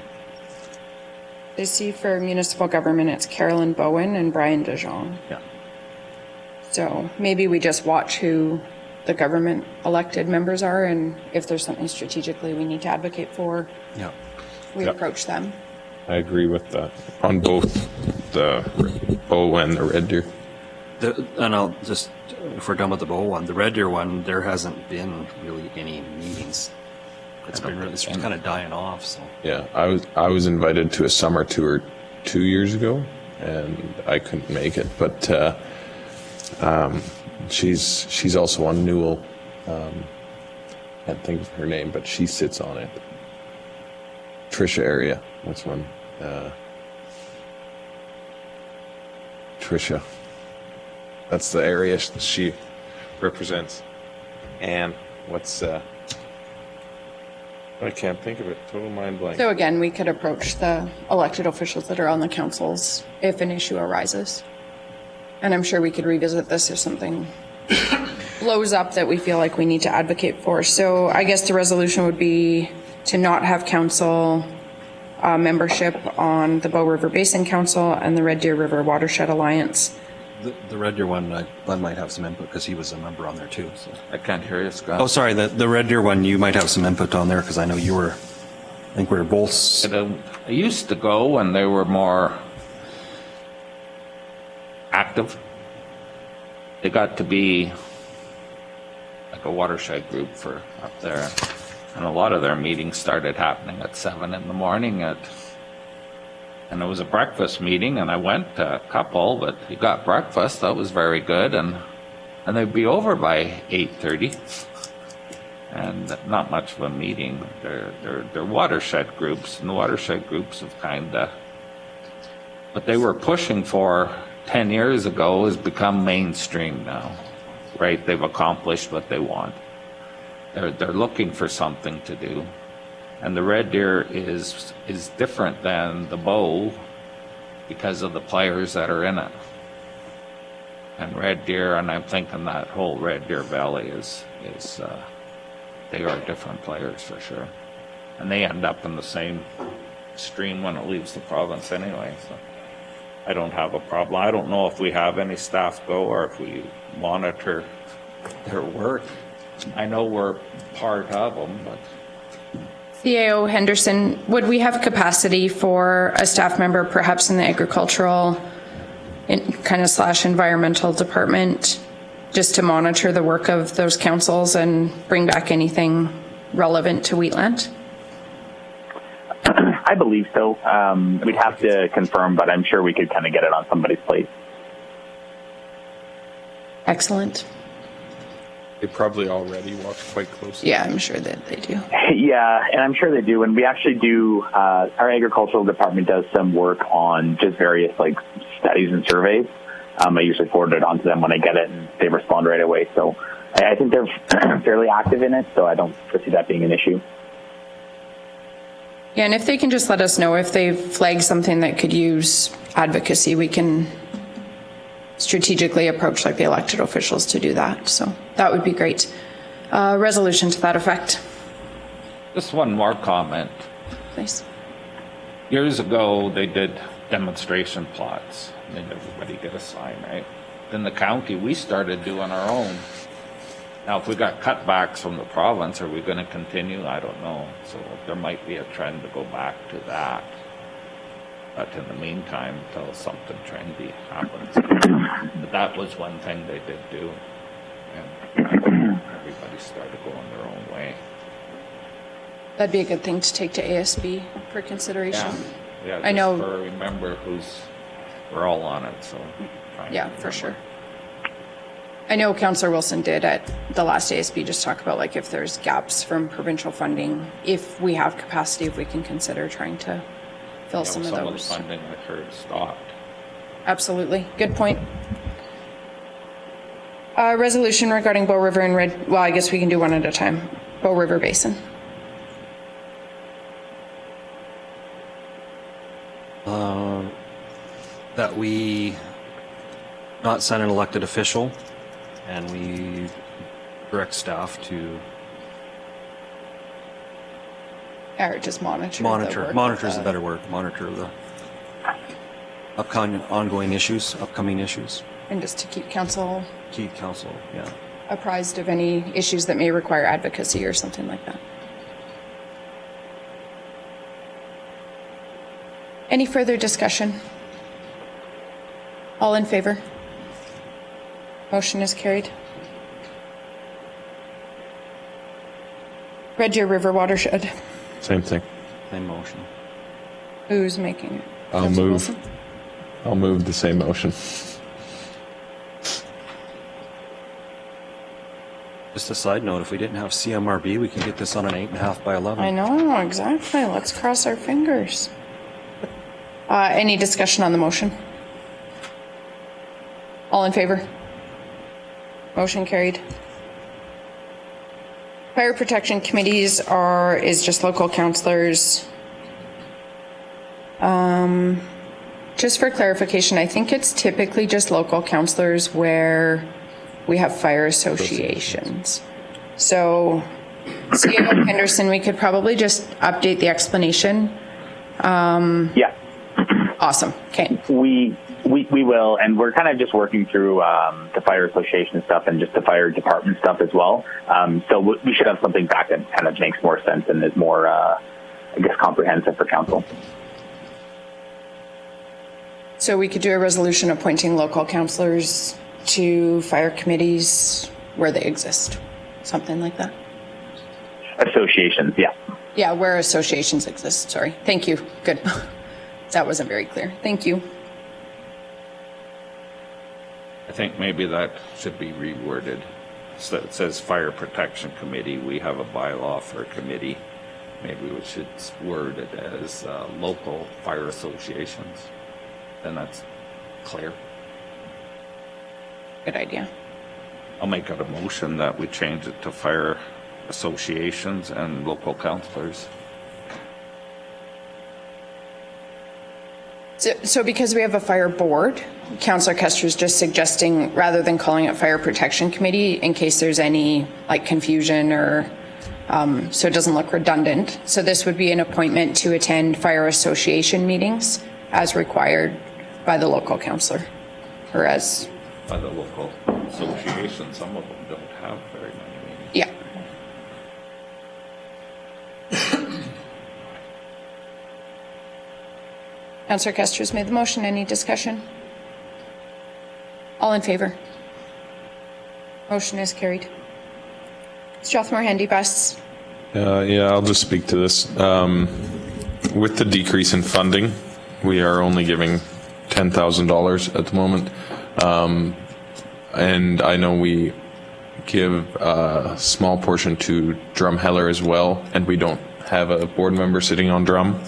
I see for municipal government, it's Carolyn Bowen and Brian DeJong. Yeah. So maybe we just watch who the government elected members are, and if there's something strategically we need to advocate for, Yeah. we approach them. I agree with that on both the bow and the red deer. And I'll just, if we're done with the bow one, the Red Deer one, there hasn't been really any meetings. It's kind of dying off, so. Yeah, I was invited to a summer tour 2 years ago, and I couldn't make it. But she's also on Newell. Can't think of her name, but she sits on it. Tricia area. That's one. Tricia. That's the area she represents. And what's I can't think of it. Total mind blank. So again, we could approach the elected officials that are on the councils if an issue arises. And I'm sure we could revisit this if something blows up that we feel like we need to advocate for. So I guess the resolution would be to not have council membership on the Bow River Basin Council and the Red Deer River Watershed Alliance. The Red Deer one, Glenn might have some input because he was a member on there too. So. I can't hear you, Scott. Oh, sorry, the Red Deer one, you might have some input on there because I know you were, I think we were both. I used to go when they were more active. They got to be like a watershed group for up there. And a lot of their meetings started happening at 7 in the morning and it was a breakfast meeting, and I went to a couple, but you got breakfast, that was very good, and they'd be over by 8:30. And not much of a meeting. They're watershed groups, and the watershed groups have what they were pushing for 10 years ago has become mainstream now, right? They've accomplished what they want. They're looking for something to do. And the Red Deer is different than the Bow because of the players that are in it. And Red Deer, and I'm thinking that whole Red Deer Valley they are different players for sure. And they end up in the same stream when it leaves the province anyway. So I don't have a problem. I don't know if we have any staff go or if we monitor their work. I know we're part of them, but. CAO Henderson, would we have capacity for a staff member perhaps in the agricultural / environmental department just to monitor the work of those councils and bring back anything relevant to Wheatland? I believe so. We'd have to confirm, but I'm sure we could kind of get it on somebody's plate. Excellent. They probably already walk quite closely. Yeah, I'm sure that they do. Yeah, and I'm sure they do. And we actually do, our agricultural department does some work on just various studies and surveys. I usually forward it on to them when I get it, and they respond right away. So I think they're fairly active in it, so I don't foresee that being an issue. Yeah, and if they can just let us know if they flag something that could use advocacy, we can strategically approach the elected officials to do that. So that would be great. Resolution to that effect. Just one more comment. Please. Years ago, they did demonstration plots. Made everybody get a sign, right? Then the county, we started doing our own. Now, if we got cutbacks from the province, are we going to continue? I don't know. So there might be a trend to go back to that. But in the meantime, until something trendy happens. But that was one thing they did do. And everybody started going their own way. That'd be a good thing to take to ASB for consideration. Yeah, I know. For remember we're all on it, so. Yeah, for sure. I know Councillor Wilson did at the last ASB just talk about if there's gaps from provincial funding, if we have capacity, if we can consider trying to fill some of those. Some of the funding I heard stopped. Absolutely. Good point. Resolution regarding Bow River and well, I guess we can do one at a time. Bow River Basin. That we not send an elected official and we direct staff to Or just monitor. Monitor is a better word. Monitor the upcoming issues. And just to keep council. Keep council, yeah. apprised of any issues that may require advocacy or something like that. Any further discussion? All in favor? Motion is carried. Red Deer River Watershed. Same thing. Same motion. Who's making it? I'll Councillor move. Wilson? I'll move the same motion. Just a side note, if we didn't have CMRB, we could get this on an 8.5 by 11. I know, exactly. Let's cross our fingers. Any discussion on the motion? All in favor? Motion carried. Fire protection committees is just local councillors. Just for clarification, I think it's typically just local councillors where we have fire associations. So, CAO Henderson, we could probably just update the explanation. Yeah, Awesome. Okay. we will, and we're kind of just working through the fire association stuff and just the fire department stuff as well. So we should have something back that kind of makes more sense and is more, I guess, comprehensive for council. So we could do a resolution appointing local councillors to fire committees where they exist. Something like that. Associations, yeah. Yeah, where associations exist. Sorry. Thank you. Good. That wasn't very clear. Thank you. I think maybe that should be reworded. So it says Fire Protection Committee. We have a bylaw for a committee. Maybe we should word it as local fire associations. Then that's clear. Good idea. I'll make it a motion that we change it to fire associations and local councillors. So because we have a fire board, Councillor Kester's just suggesting, rather than calling it Fire Protection Committee, in case there's any like confusion or so it doesn't look redundant. So this would be an appointment to attend fire association meetings as required by the local councillor, or as, By the local association, some of them don't have very many meetings. yeah. Councillor Kester's made the motion. Any discussion? All in favor? Motion is carried. Strathmore Handy Bus. Yeah, I'll just speak to this. With the decrease in funding, we are only giving $10,000 at the moment. And I know we give a small portion to Drumheller as well, and we don't have a board member sitting on Drum.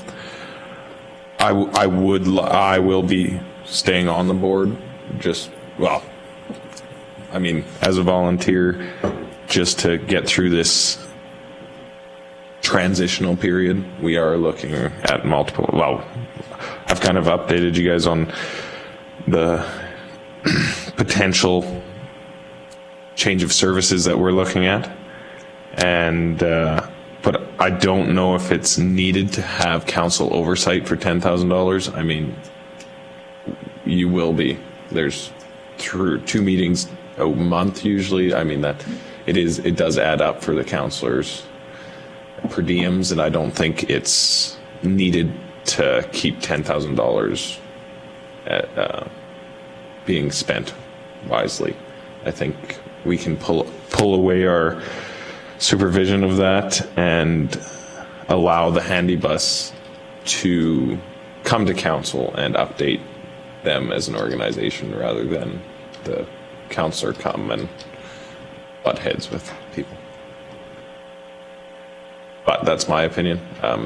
I will be staying on the board, as a volunteer, just to get through this transitional period. We are looking at I've kind of updated you guys on the potential change of services that we're looking at. But I don't know if it's needed to have council oversight for $10,000. I mean, you will be. There's through 2 meetings a month usually. I mean, it does add up for the councilors per diems, and I don't think it's needed to keep $10,000 being spent wisely. I think we can pull away our supervision of that and allow the handy bus to come to council and update them as an organization rather than the councillor come and butt heads with people. But that's my opinion.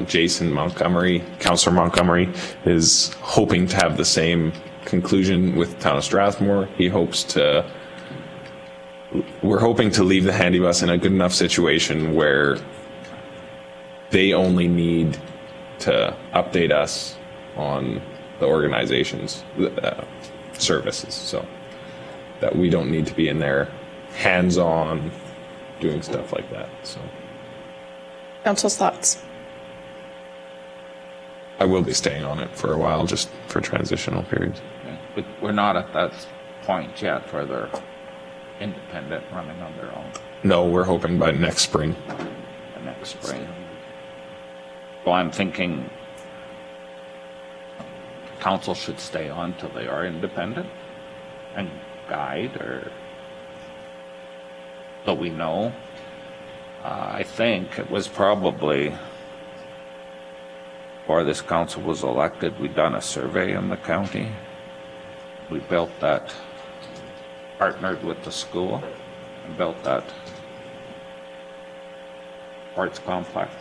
Jason Montgomery, Councillor Montgomery, is hoping to have the same conclusion with Town of Strathmore. We're hoping to leave the handy bus in a good enough situation where they only need to update us on the organization's services, so that we don't need to be in there hands-on doing stuff like that. So Council's thoughts. I will be staying on it for a while, just for transitional periods. But we're not at that point yet where they're independent, running on their own No, we're hoping by next spring. the next spring. So I'm thinking council should stay on till they are independent and guide, or so we know. I think it was probably before this council was elected, we'd done a survey in the county. We built that, partnered with the school and built that arts complex.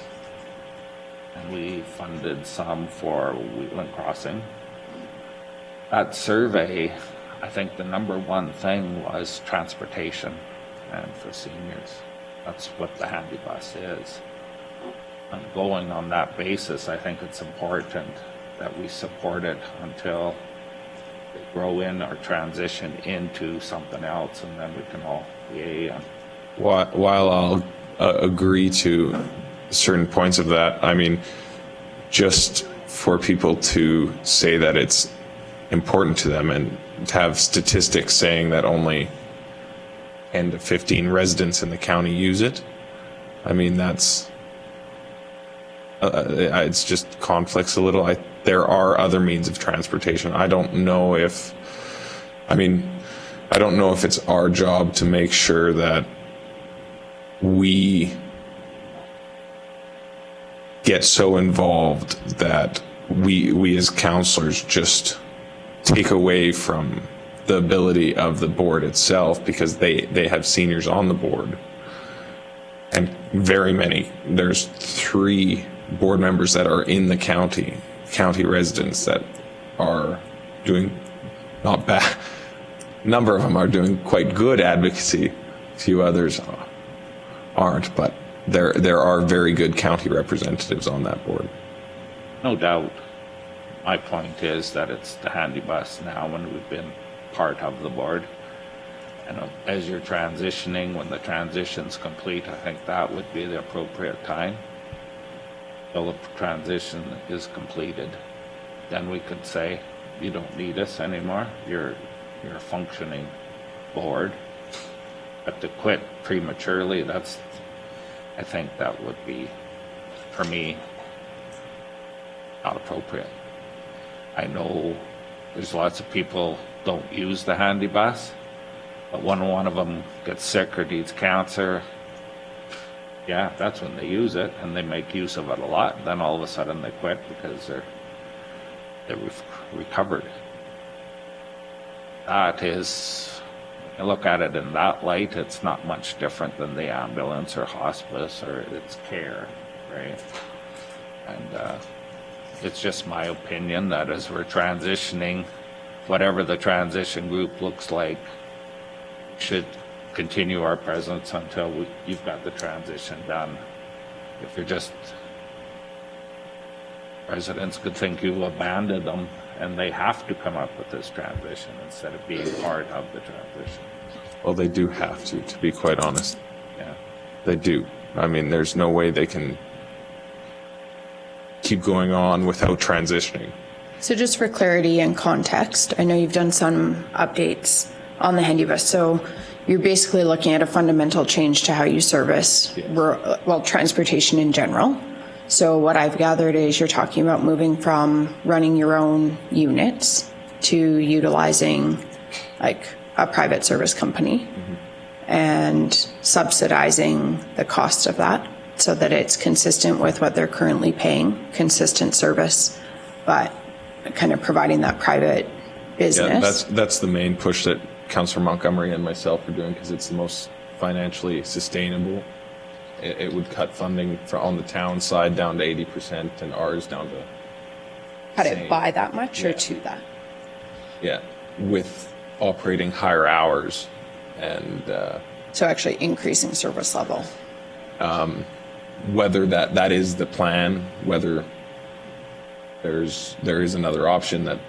And we funded some for Wheatland Crossing. That survey, I think the number one thing was transportation, and for seniors. That's what the handy bus is. And going on that basis, I think it's important that we support it until they grow in or transition into something else, and then we can all yay. While I'll agree to certain points of that, I mean, just for people to say that it's important to them and to have statistics saying that only 10 to 15 residents in the county use it, I mean, that's, it's just conflicts a little. There are other means of transportation. I don't know if it's our job to make sure that we get so involved that we as counselors just take away from the ability of the board itself, because they have seniors on the board. And there's 3 board members that are in the county residents that are doing not bad. A number of them are doing quite good advocacy. A few others aren't, but there are very good county representatives on that board. No doubt. My point is that it's the handy bus now when we've been part of the board. And as you're transitioning, when the transition's complete, I think that would be the appropriate time. Till the transition is completed, then we could say, you don't need us anymore. You're a functioning board. But to quit prematurely, I think that would be, for me, not appropriate. I know there's lots of people don't use the handy bus, but when one of them gets sick or needs cancer, yeah, that's when they use it, and they make use of it a lot. Then all of a sudden they quit because they're recovered. That is, you look at it in that light, it's not much different than the ambulance or hospice or its care, right? And it's just my opinion that as we're transitioning, whatever the transition group looks like, should continue our presence until you've got the transition done. If you're just, residents could think you abandoned them and they have to come up with this transition instead of being part of the transition. Well, they do have to be quite honest. Yeah. They do. I mean, there's no way they can keep going on without transitioning. So just for clarity and context, I know you've done some updates on the handy bus. So you're basically looking at a fundamental change to how you service transportation in general. So what I've gathered is you're talking about moving from running your own units to utilizing like a private service company and subsidizing the cost of that so that it's consistent with what they're currently paying, consistent service, but kind of providing that private business. Yeah, that's the main push that Councillor Montgomery and myself are doing, because it's the most financially sustainable. It would cut funding on the town side down to 80% and ours down to... Cut it by that much or to that? Yeah, with operating higher hours and... So actually increasing service level. Whether that is the plan, whether there is another option that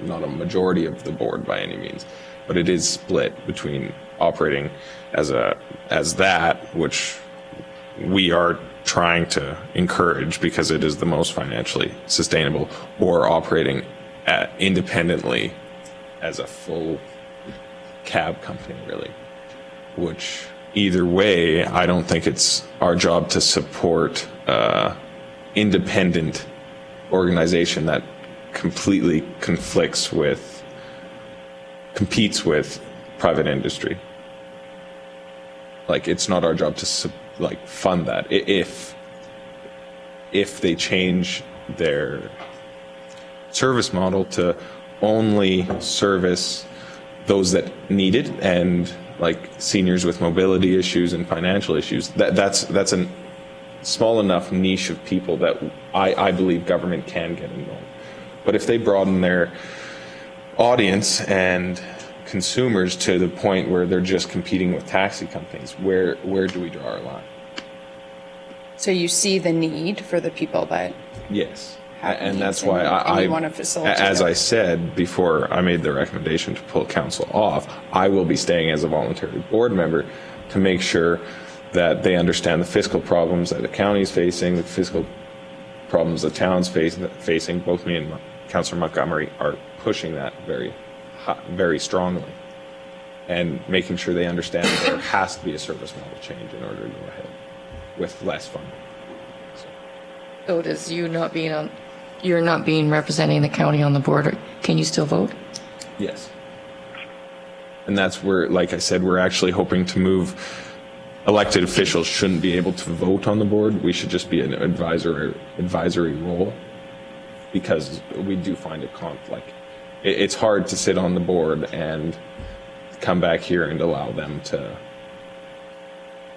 not a majority of the board by any means, but it is split between operating as that, which we are trying to encourage because it is the most financially sustainable, or operating independently as a full cab company, really. Which, either way, I don't think it's our job to support independent organization that completely competes with private industry. Like, it's not our job to fund that. If they change their service model to only service those that need it, and like seniors with mobility issues and financial issues, that's a small enough niche of people that I believe government can get involved. But if they broaden their audience and consumers to the point where they're just competing with taxi companies, where do we draw our line? So you see the need for the people that Yes. have And needs that's why and you want to facilitate as it. I said before I made the recommendation to pull council off, I will be staying as a voluntary board member to make sure that they understand the fiscal problems that the county is facing, the fiscal problems the town's facing. Both me and Councillor Montgomery are pushing that very strongly, and making sure they understand that there has to be a service model change in order to go ahead with less funding. So does you're not being representing the county on the board, can you still vote? Yes. And that's where, like I said, we're actually hoping to move. Elected officials shouldn't be able to vote on the board. We should just be an advisory role, because we do find it conflict. It's hard to sit on the board and come back here and allow them to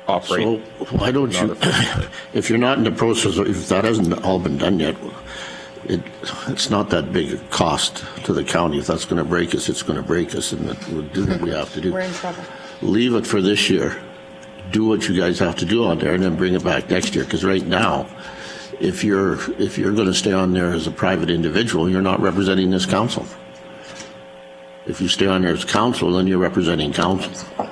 operate. So why don't you, if you're not in the process, if that hasn't all been done yet, it's not that big a cost to the county. If that's going to break us, it's going to break us, and we'll do what we have to do. We're in trouble. Leave it for this year. Do what you guys have to do on there, and then bring it back next year. Because right now, if you're going to stay on there as a private individual, you're not representing this council. If you stay on there as council, then you're representing council.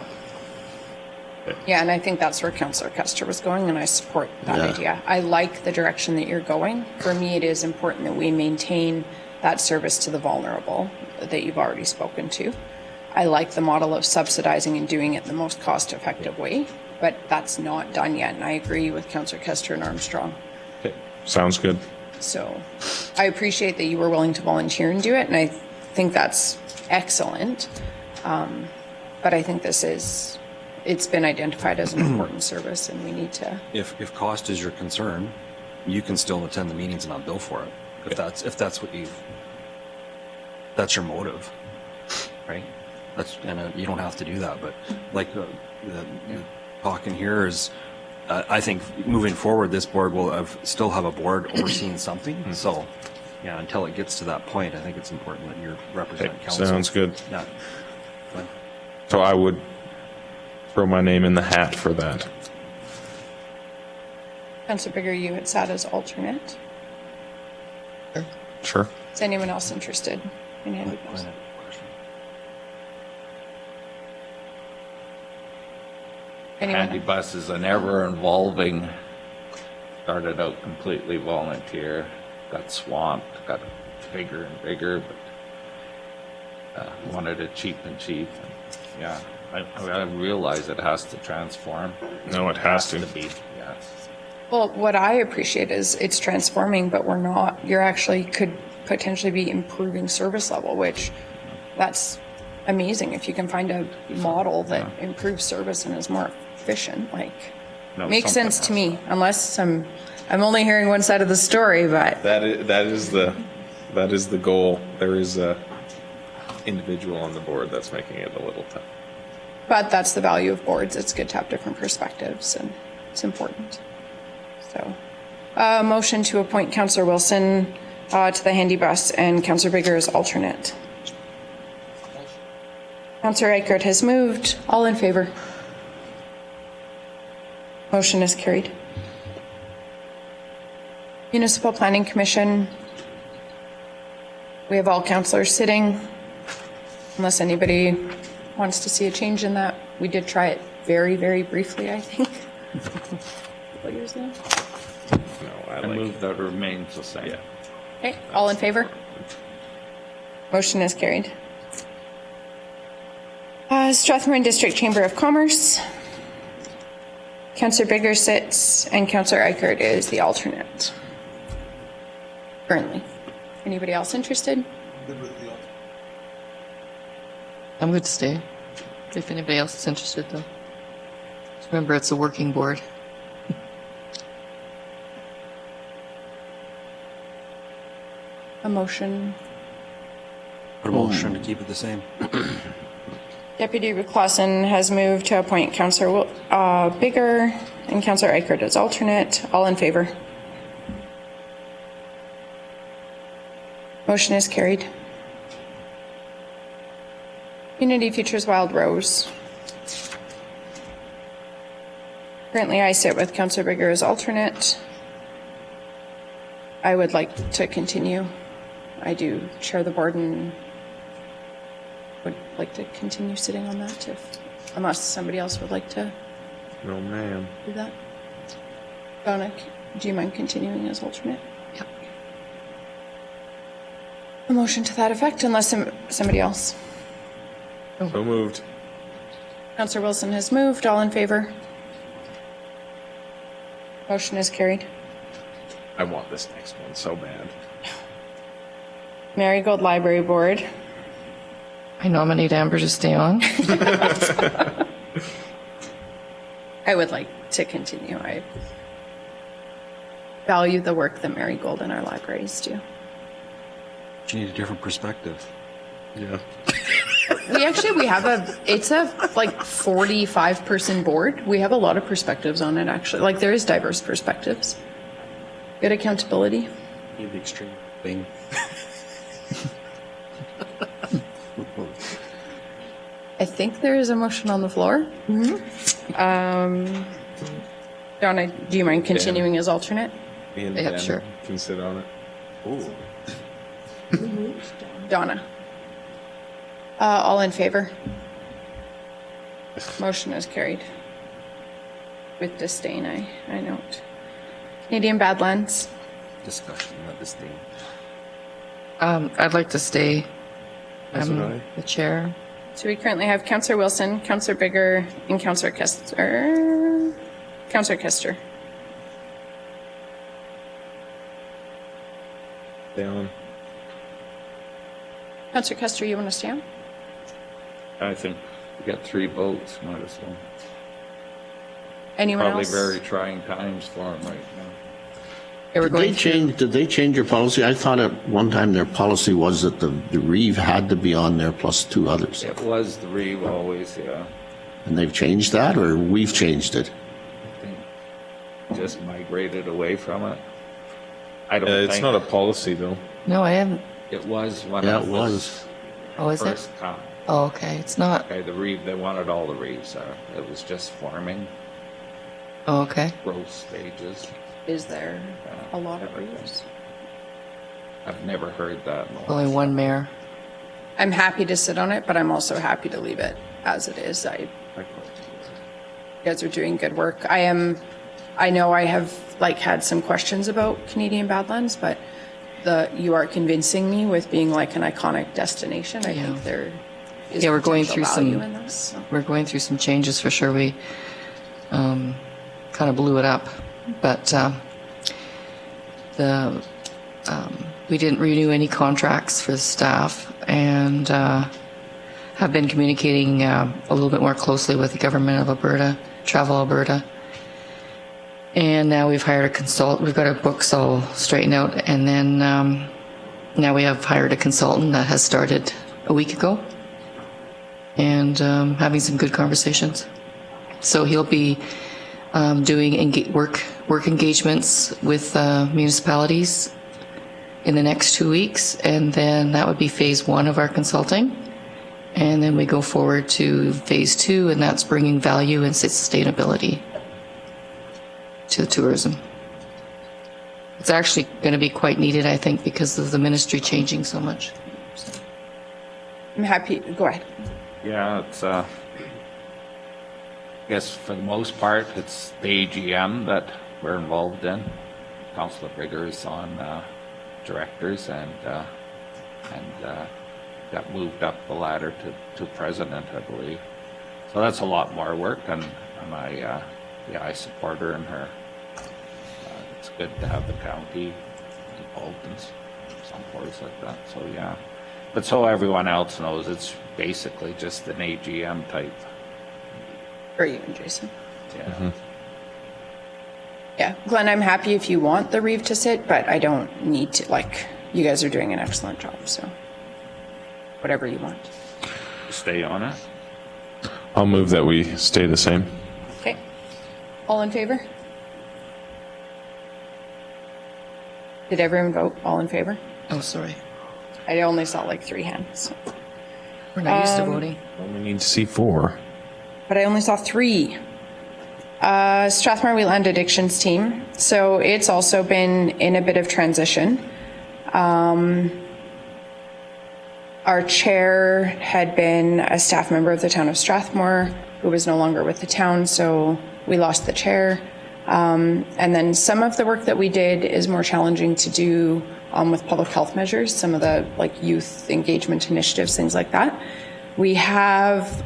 Yeah, and I think that's where Councillor Custer was going, and I support that Yeah. idea. I like the direction that you're going. For me, it is important that we maintain that service to the vulnerable that you've already spoken to. I like the model of subsidizing and doing it the most cost-effective way, but that's not done yet, and I agree with Councillor Custer and Armstrong. Okay. Sounds good. So I appreciate that you were willing to volunteer and do it, and I think that's excellent. But I think it's been identified as an important service, and we need to. If cost is your concern, you can still attend the meetings and not bill for it. If that's that's your motive, right? You don't have to do that, but like the talk in here is, I think moving forward, this board will still have a board overseeing something. So, yeah, until it gets to that point, I think it's important that you represent Okay, council. sounds good. Yeah. Fine. So I would throw my name in the hat for that. Councillor Bigger, you had sat as alternate. Sure. Is anyone else interested in Handy Bus? Handy Anyone? Bus is an ever-evolving, started out completely volunteer, got swamped, got bigger and bigger, but wanted it cheap and cheap. And yeah, I realize it has to transform. No, it has to. be, yes. Well, what I appreciate is it's transforming, but we're not. You're actually could potentially be improving service level, which that's amazing if you can find a model that improves service and is more efficient. Like, No, makes something sense to has me, unless I'm only hearing one side of the story, but That is the goal. There is a individual on the board that's making it a little tough. that's the value of boards. It's good to have different perspectives, and it's important. So, motion to appoint Councillor Wilson to the Handy Bus and Councillor Bigger as alternate. Councillor Eichert has moved. All in favor? Motion is carried. Municipal Planning Commission. We have all councillors sitting. Unless anybody wants to see a change in that. We did try it very, very briefly, I think. What years now? No, I move that remains the same. Yeah. Okay, all in favor? Motion is carried. Strathmore District Chamber of Commerce. Councillor Bigger sits and Councillor Eichert is the alternate. Currently. Anybody else interested? Good with the I'm good to stay. If anybody else is interested, though. Just remember, it's a working board. A motion. Put a motion to keep it the same. Deputy Clausen has moved to appoint Councillor Bigger and Councillor Eichert as alternate. All in favor? Motion is carried. Community Futures Wild Rose. Currently, I sit with Councillor Bigger as alternate. I would like to continue. I do chair the board and would like to continue sitting on that unless somebody else would like to No, ma'am. do that. Donna, do you mind continuing as alternate? Yep. A motion to that effect unless somebody else. So moved. Councillor Wilson has moved. All in favor? Motion is carried. I want this next one so bad. Marigold Library Board. I nominate Amber to stay on. I would like to continue. I value the work that Marigold and our libraries do. You need a different perspective. Yeah. We have it's a like 45 person board. We have a lot of perspectives on it actually. Like there is diverse perspectives. Good accountability. Need the extreme thing. I think there is a motion on the floor. Donna, do you mind continuing as alternate? Me and Yeah, Ben sure. can sit on it. Donna. All in favor? Motion is carried. With disdain, I note. Canadian Badlands. Discussion, not this thing. I'd like to stay. As would I. I'm the chair. So we currently have Councillor Wilson, Councillor Bigger, and Councillor Kester. Councillor Kester. Down. Councillor Kester, you want to stay on? I think we got 3 votes, might as well. Anyone Probably else? very trying times for them right now. Okay, we're going Did they change their policy? I thought at one time their policy was that the Reeve had to be on there plus 2 others. It was the Reeve always, yeah. And they've changed that, or we've changed it? I think just migrated away from it. I don't It's think not a policy though. No, I haven't. it was when Yeah, it it was was. Oh, is it? first come. Oh, okay. It's not. Okay, the Reeve, they wanted all the Reeves. It was just forming Oh, okay. growth stages. Is there a lot of readers? I've never heard that. Only one mayor. I'm happy to sit on it, but I'm also happy to leave it as it is. You guys are doing good work. I know I have had some questions about Canadian Badlands, but you are convincing me with being like an iconic destination. I think there is Yeah, we're going potential through value some. in this. So. We're going through some changes for sure. We kind of blew it up, but we didn't renew any contracts for the staff, and have been communicating a little bit more closely with the government of Alberta, Travel Alberta. And now we've hired a consultant. We've got our books all straightened out, and then now we have hired a consultant that has started a week ago, and having some good conversations. So he'll be doing work engagements with municipalities in the next 2 weeks, and then that would be phase 1 of our consulting. And then we go forward to phase 2, and that's bringing value and sustainability to the tourism. It's actually going to be quite needed, I think, because of the ministry changing so much. I'm happy. Go ahead. Yeah, it's, I guess for the most part, it's the AGM that we're involved in. Councillor Bigger is on directors and got moved up the ladder to president, I believe. So that's a lot more work, and I support her in her. It's good to have the county involved in some boards like that, so yeah. But so everyone else knows, it's basically just an AGM type. Or you and Jason. Yeah. Yeah, Glenn, I'm happy if you want the Reeve to sit, but I don't need to, like, you guys are doing an excellent job, so whatever you want. Stay on it. I'll move that we stay the same. Okay. All in favor? Did everyone vote? All in favor? Oh, sorry. I only saw like 3 hands, We're not used to voting. We need to see 4. but I only saw 3. Strathmore Wheatland Addictions team. So it's also been in a bit of transition. Our chair had been a staff member of the town of Strathmore who was no longer with the town, so we lost the chair. And then some of the work that we did is more challenging to do with public health measures, some of the like youth engagement initiatives, things like that. We have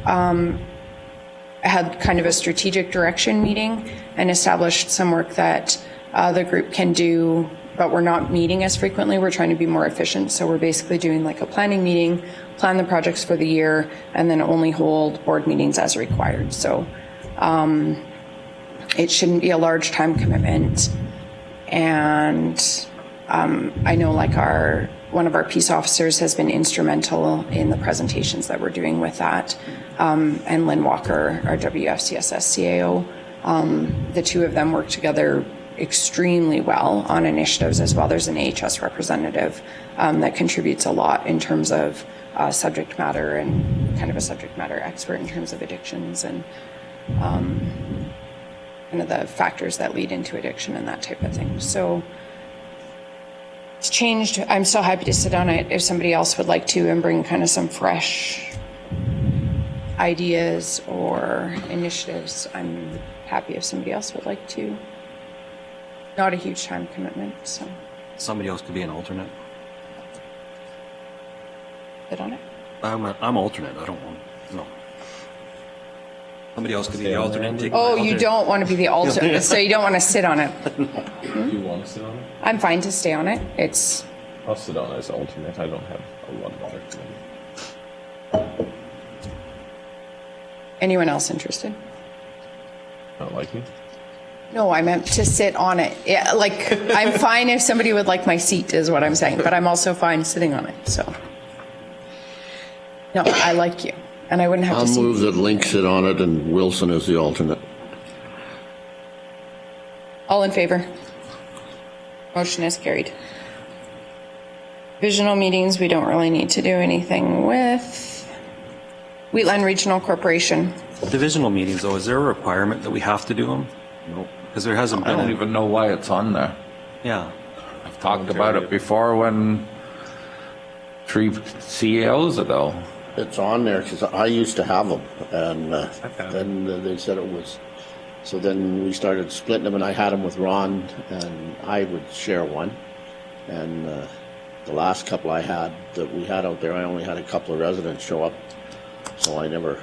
had kind of a strategic direction meeting and established some work that the group can do, but we're not meeting as frequently. We're trying to be more efficient. So we're basically doing like a planning meeting, plan the projects for the year, and then only hold board meetings as required. So it shouldn't be a large time commitment. And I know like one of our peace officers has been instrumental in the presentations that we're doing with that. And Lynn Walker, our WFCSS CAO, the two of them work together extremely well on initiatives as well. There's an AHS representative that contributes a lot in terms of subject matter and kind of a subject matter expert in terms of addictions and kind of the factors that lead into addiction and that type of thing. So it's changed. I'm still happy to sit on it if somebody else would like to and bring kind of some fresh ideas or initiatives. I'm happy if somebody else would like to. Not a huge time commitment, so Somebody else could be an alternate. sit on it. I'm alternate. I don't want, no. Somebody else could be the alternate. and take my Oh, you alternate. don't want to be the alternate, so you don't want to sit on it. Do you want to sit on it? I'm fine to stay on it. It's, I'll sit on it as alternate. I don't have a lot of other committee. anyone else interested? Not like me. No, I meant to sit on it. Yeah, like, I'm fine if somebody would like my seat is what I'm saying, but I'm also fine sitting on it, so. No, I like you, and I wouldn't have I'll to move see. that Link sit on it and Wilson is the alternate. All in favor? Motion is carried. Visional meetings, we don't really need to do anything with. Wheatland Regional Corporation. Divisional meetings, though, is there a requirement that we have to do them? Nope. Because there hasn't I been. don't even know why it's on there. Yeah. I've talked about it before when 3 CEOs ago. It's on there because I used to have them, and then they said it was. So then we started splitting them, and I had them with Ron, and I would share one. And the last couple I had that we had out there, I only had a couple of residents show up, so I never.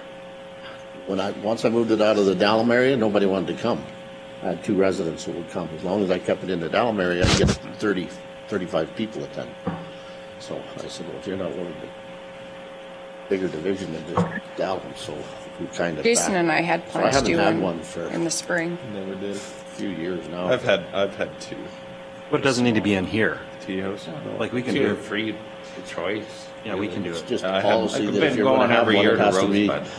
Once I moved it out of the Dallam area, nobody wanted to come. I had 2 residents who would come. As long as I kept it in the Dallam area, I'd get 30, 35 people attend. So I said, well, if you're not willing to bigger division than just Dallam, so we kind of. Jason and I had So I plans to haven't do had one one for in the spring. Never did. a few years now. I've had 2. But it doesn't need to be in here. Tea house. Like we can You're do it. free choice. Yeah, we can do It's it. just I a haven't- policy I've that if been you're going to going have every one, year it to has to be. Rosebud.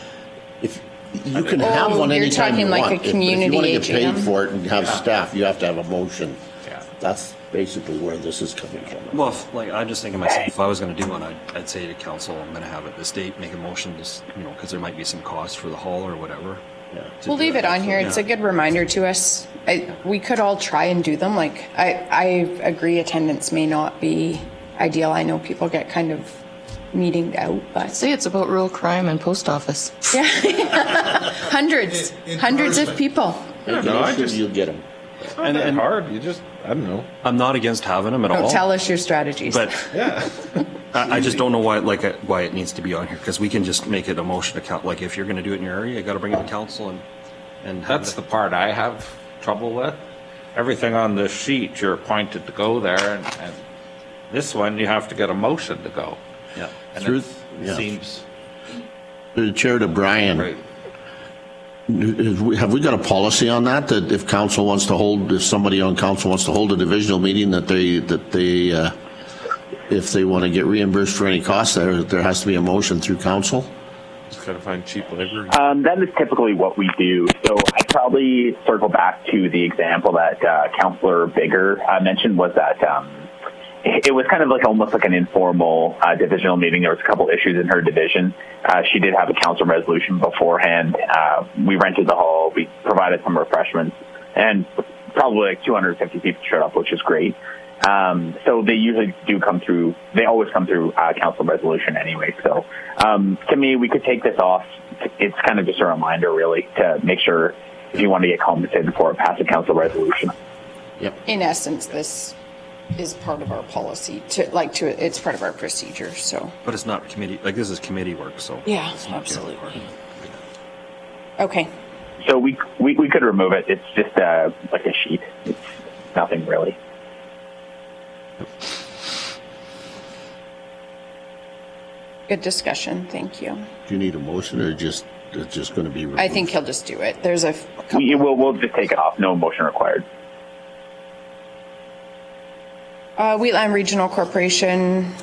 If you can have one you're anytime talking you like want. a If you community want to get paid AGM? for it and have staff, you have to have a motion. Yeah. That's basically where this is coming from. Well, I'm just thinking myself, if I was going to do one, I'd say to council, I'm going to have it this date, make a motion, just, because there might be some cost for the hall or whatever. Yeah. We'll leave it on here. It's a good reminder to us. We could all try and do them. Like, I agree attendance may not be ideal. I know people get kind of meetinged out, but Say it's about rural crime and post office. hundreds of people. No, you'll get them. And hard, you just, I don't know. I'm not against having them at all. Don't tell us your strategies. But I just don't know why it needs to be on here, because we can just make it a motion to count. Like, if you're going to do it in your area, you got to bring it to council and have That's it. the part I have trouble with. Everything on the sheet, you're appointed to go there, and this one, you have to get a motion to go. Yeah. And Through- it yeah. seems, Through the chair to Brian. right. Have we got a policy on that, that if council wants to hold, if somebody on council wants to hold a divisional meeting, that they, if they want to get reimbursed for any costs, there has to be a motion through council? Just gotta find cheap labor. That is typically what we do. So I'd probably circle back to the example that Councillor Bigger mentioned, was that it was kind of like almost like an informal divisional meeting. There was a couple issues in her division. She did have a council resolution beforehand. We rented the hall. We provided some refreshments, and probably like 250 people showed up, which is great. So they usually do come through. They always come through council resolution anyway. So to me, we could take this off. It's kind of just a reminder, really, to make sure if you want to get compensated for it, pass a council resolution. In essence, this is part of our policy it's part of our procedure, so. But it's not committee, like, this is committee work, so. Yeah, it's not absolutely. part. Okay. So we could remove it. It's just like a sheet. It's nothing really. Good discussion. Thank you. Do you need a motion, or just, it's just going to be removed? I think he'll just do it. There's a couple. We'll just take it off. No motion required. Wheatland Regional Corporation,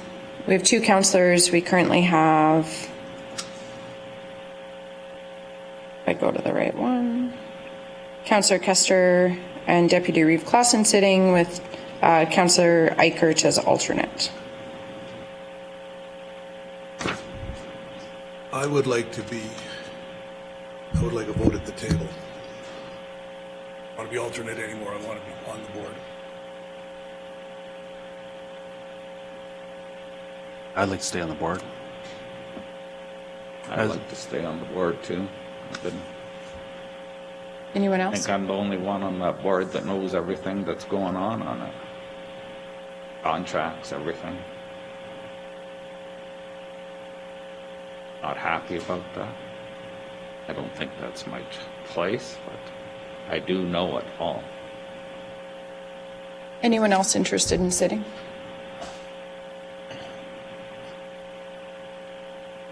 we have 2 councillors. We currently have, if I go to the right one, Councillor Kester and Deputy Reeve Clausen sitting with Councillor Eichert as alternate. I would like a vote at the table. I don't want to be alternate anymore. I want to be on the board. I'd like to stay on the board. I'd like to stay on the board too. Anyone I else? think I'm the only one on that board that knows everything that's going on it. Contracts, everything. Not happy about that. I don't think that's my place, but I do know it all. Anyone else interested in sitting?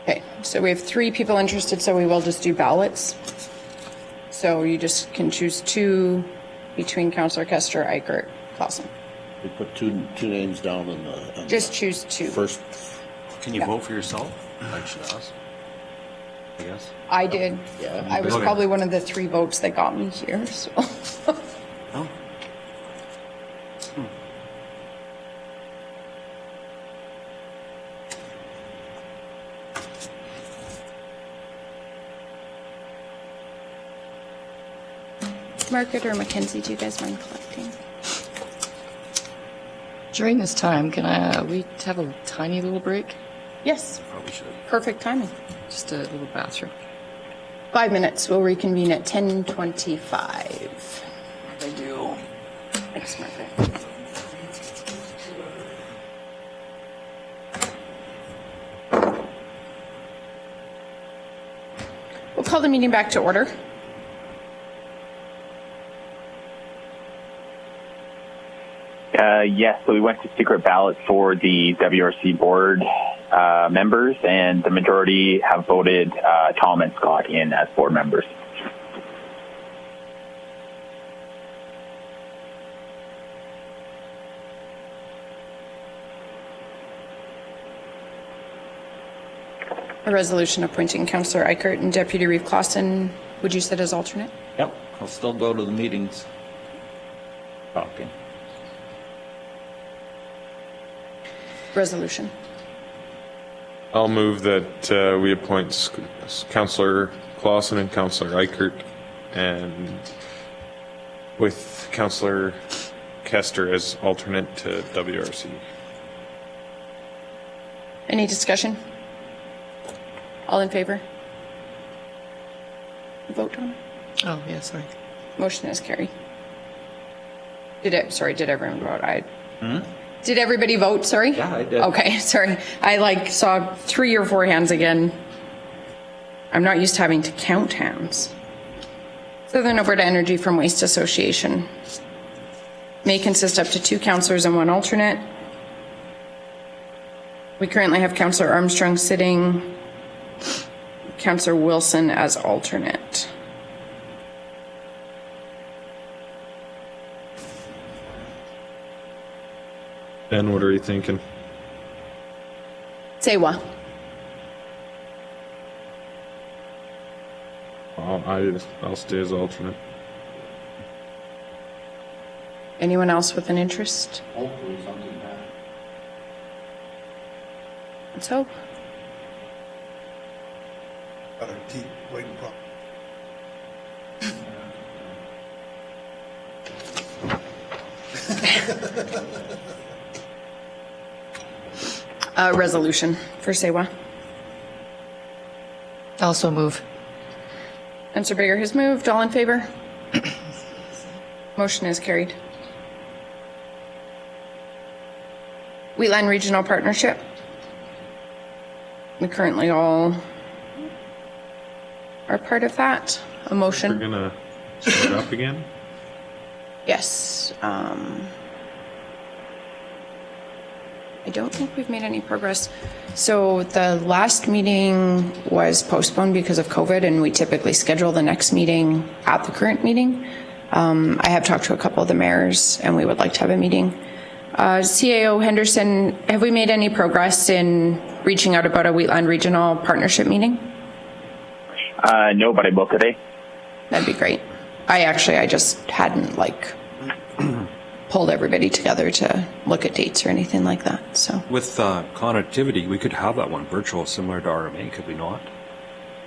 Okay, so we have 3 people interested, so we will just do ballots. So you just can choose 2 between Councillor Kester, Eichert, Clausen. We put two names down on the Just choose 2. first. Can you Yeah. vote for yourself? I should ask. I guess. I did. Yeah. I was Okay. probably one of the 3 votes that got me here, so. Oh. Margaret or Mackenzie, do you guys mind collecting? During this time, can we have a tiny little break? Yes, Probably should. perfect timing. Just a little bathroom. 5 minutes. We'll reconvene at 10:25. Thank you. Thanks, Margaret. We'll call the meeting back to order. Yes, so we went to secret ballot for the WRC board members, and the majority have voted Tom and Scott in as board members. A resolution appointing Councillor Eichert and Deputy Reeve Clausen, would you sit as alternate? Yep, I'll still go to the meetings. Talking. Resolution. I'll move that we appoint Councillor Clausen and Councillor Eichert, and with Councillor Kester as alternate to WRC. Any discussion? All in favor? Vote on it. Oh, yeah, sorry. Motion is carried. Did everyone vote? Did everybody vote? Sorry? Yeah, I did. Okay, sorry. I saw 3 or 4 hands again. I'm not used to having to count hands. Southern Alberta Energy from Waste Association. May consist up to 2 councillors and 1 alternate. We currently have Councillor Armstrong sitting, Councillor Wilson as alternate. Ben, what are you thinking? Sewa. I'll stay as alternate. Anyone else with an interest? Hopefully something happens. Let's hope. Got our teeth waiting for. Resolution for Sewa. Also move. Councillor Bigger has moved. All in favor? Motion is carried. Wheatland Regional Partnership. We currently all are part of that. A We're motion? gonna start up again? Yes. I don't think we've made any progress. So the last meeting was postponed because of COVID, and we typically schedule the next meeting at the current meeting. I have talked to a couple of the mayors, and we would like to have a meeting. CAO Henderson, have we made any progress in reaching out about a Wheatland Regional Partnership meeting? No, but I will today. That'd be great. I just hadn't pulled everybody together to look at dates or anything like that, so. With connectivity, we could have that one virtual, similar to RMA, could we not?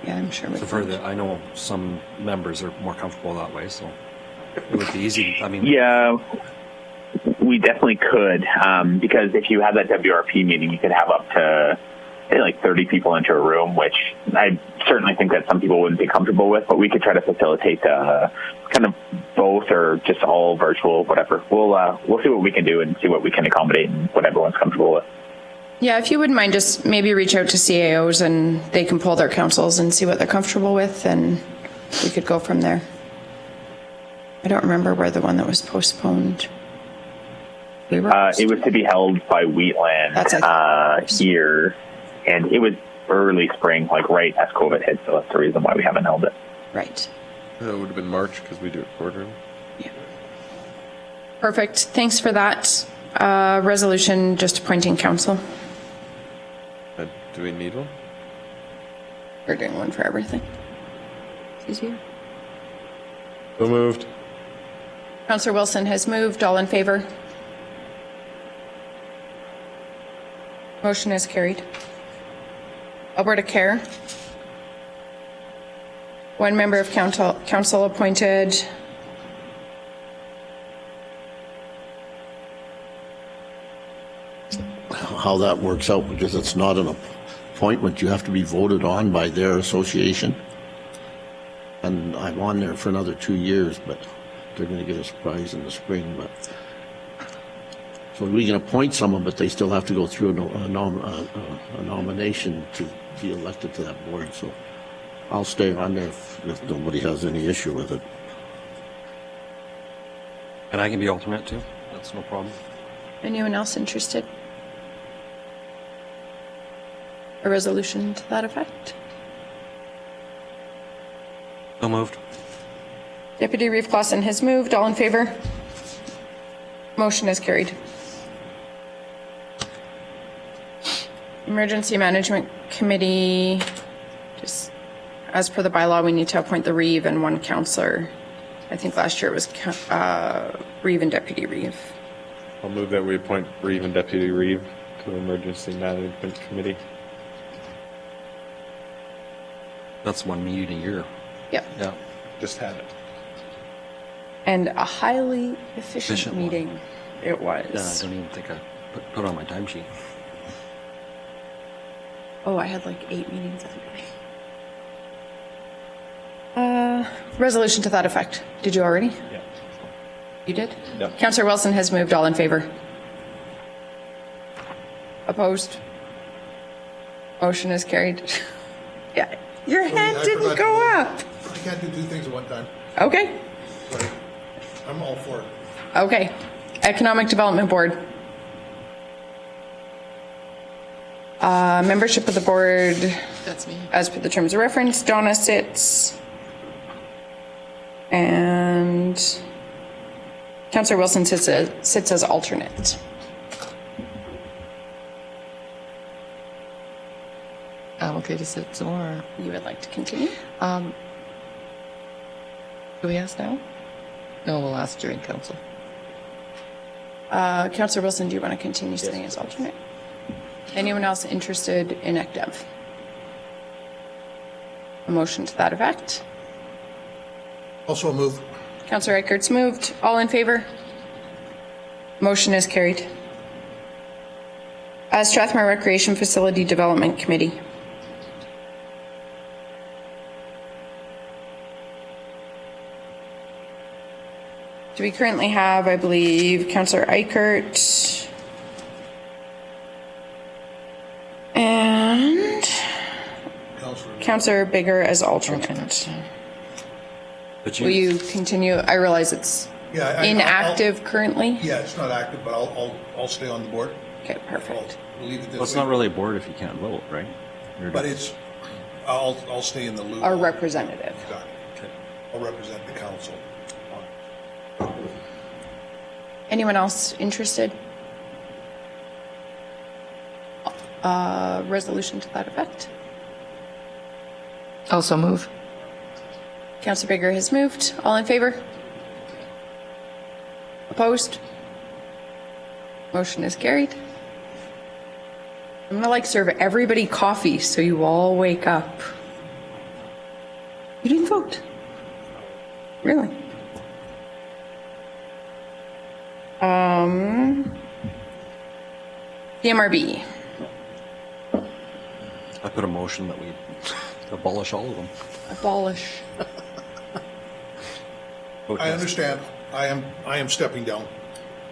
Yeah, I'm sure we So could. I know some members are more comfortable that way, so it would be easy. I mean, Yeah, we definitely could, because if you have that WRP meeting, you could have up to like 30 people into a room, which I certainly think that some people wouldn't be comfortable with, but we could try to facilitate kind of both or just all virtual, whatever. We'll see what we can do and see what we can accommodate and what everyone's comfortable with. Yeah, if you wouldn't mind, just maybe reach out to CAOs and they can pull their councils and see what they're comfortable with, and we could go from there. I don't remember where the one that was postponed. We were. It was to be held by Wheatland That's here, and it was early spring, like right as COVID hit, so that's the reason why we haven't held it. Right. That would have been March because we do it quarterly. Perfect. Thanks for that. Resolution just appointing council. Do we need one? We're doing one for everything. It's easier. So moved. Councillor Wilson has moved. All in favor? Motion is carried. Alberta Care. One member of council appointed. How that works out, because it's not an appointment, you have to be voted on by their association. And I'm on there for another 2 years, but they're going to get a surprise in the spring. But so we can appoint someone, but they still have to go through a nomination to be elected to that board. So I'll stay on there if nobody has any issue with it. and I can be alternate too. That's no problem. Anyone else interested? A resolution to that effect? So moved. Deputy Reeve Clausen has moved. All in favor? Motion is carried. Emergency Management Committee, just as per the bylaw, we need to appoint the Reeve and one councillor. I think last year it was Reeve and Deputy Reeve. I'll move that we appoint Reeve and Deputy Reeve to the Emergency Management Committee. That's one meeting a year. Yep. Yeah. Just had it. And a highly efficient Efficient one. meeting it was. Yeah, I don't even think I put on my timesheet. Oh, I had like 8 meetings every day. Resolution to that effect. Did you already? Yeah. You did? Yep. Councillor Wilson has moved. All in favor? Opposed? Motion is carried. Yeah, your hand I didn't forgot go to- up. I can't do two things at one time. Okay, Sorry. I'm all for it. okay. Economic Development Board. Membership of the board, That's me. as per the terms of reference, Donna sits. And Councillor Wilson sits as alternate. I'm okay to sit some more. You would like to continue? Do we ask now? No, we'll ask during council. Councillor Wilson, do you want to continue sitting as alternate? Anyone else interested in ECDEV? A motion to that effect? Also a move. Councillor Eichert's moved. All in favor? Motion is carried. Strathmore Recreation Facility Development Committee. Do we currently have, I believe, Councillor Eichert and Counselor. Councillor Bigger as alternate? But Will you continue? I realize it's Yeah, inactive currently. Yeah, it's not active, but I'll stay on the board. Okay, perfect. I'll leave it this Well, it's way. not really a board if you can't vote, right? But it's, I'll stay in the loop. Our representative. Exactly. I'll represent the council. Anyone else interested? Resolution to that effect. Also move. Councillor Bigger has moved. All in favor? Opposed? Motion is carried. I'm gonna serve everybody coffee so you all wake up. You didn't vote? Really? CMRB. I put a motion that we abolish all of them. Abolish. I understand. I am stepping down.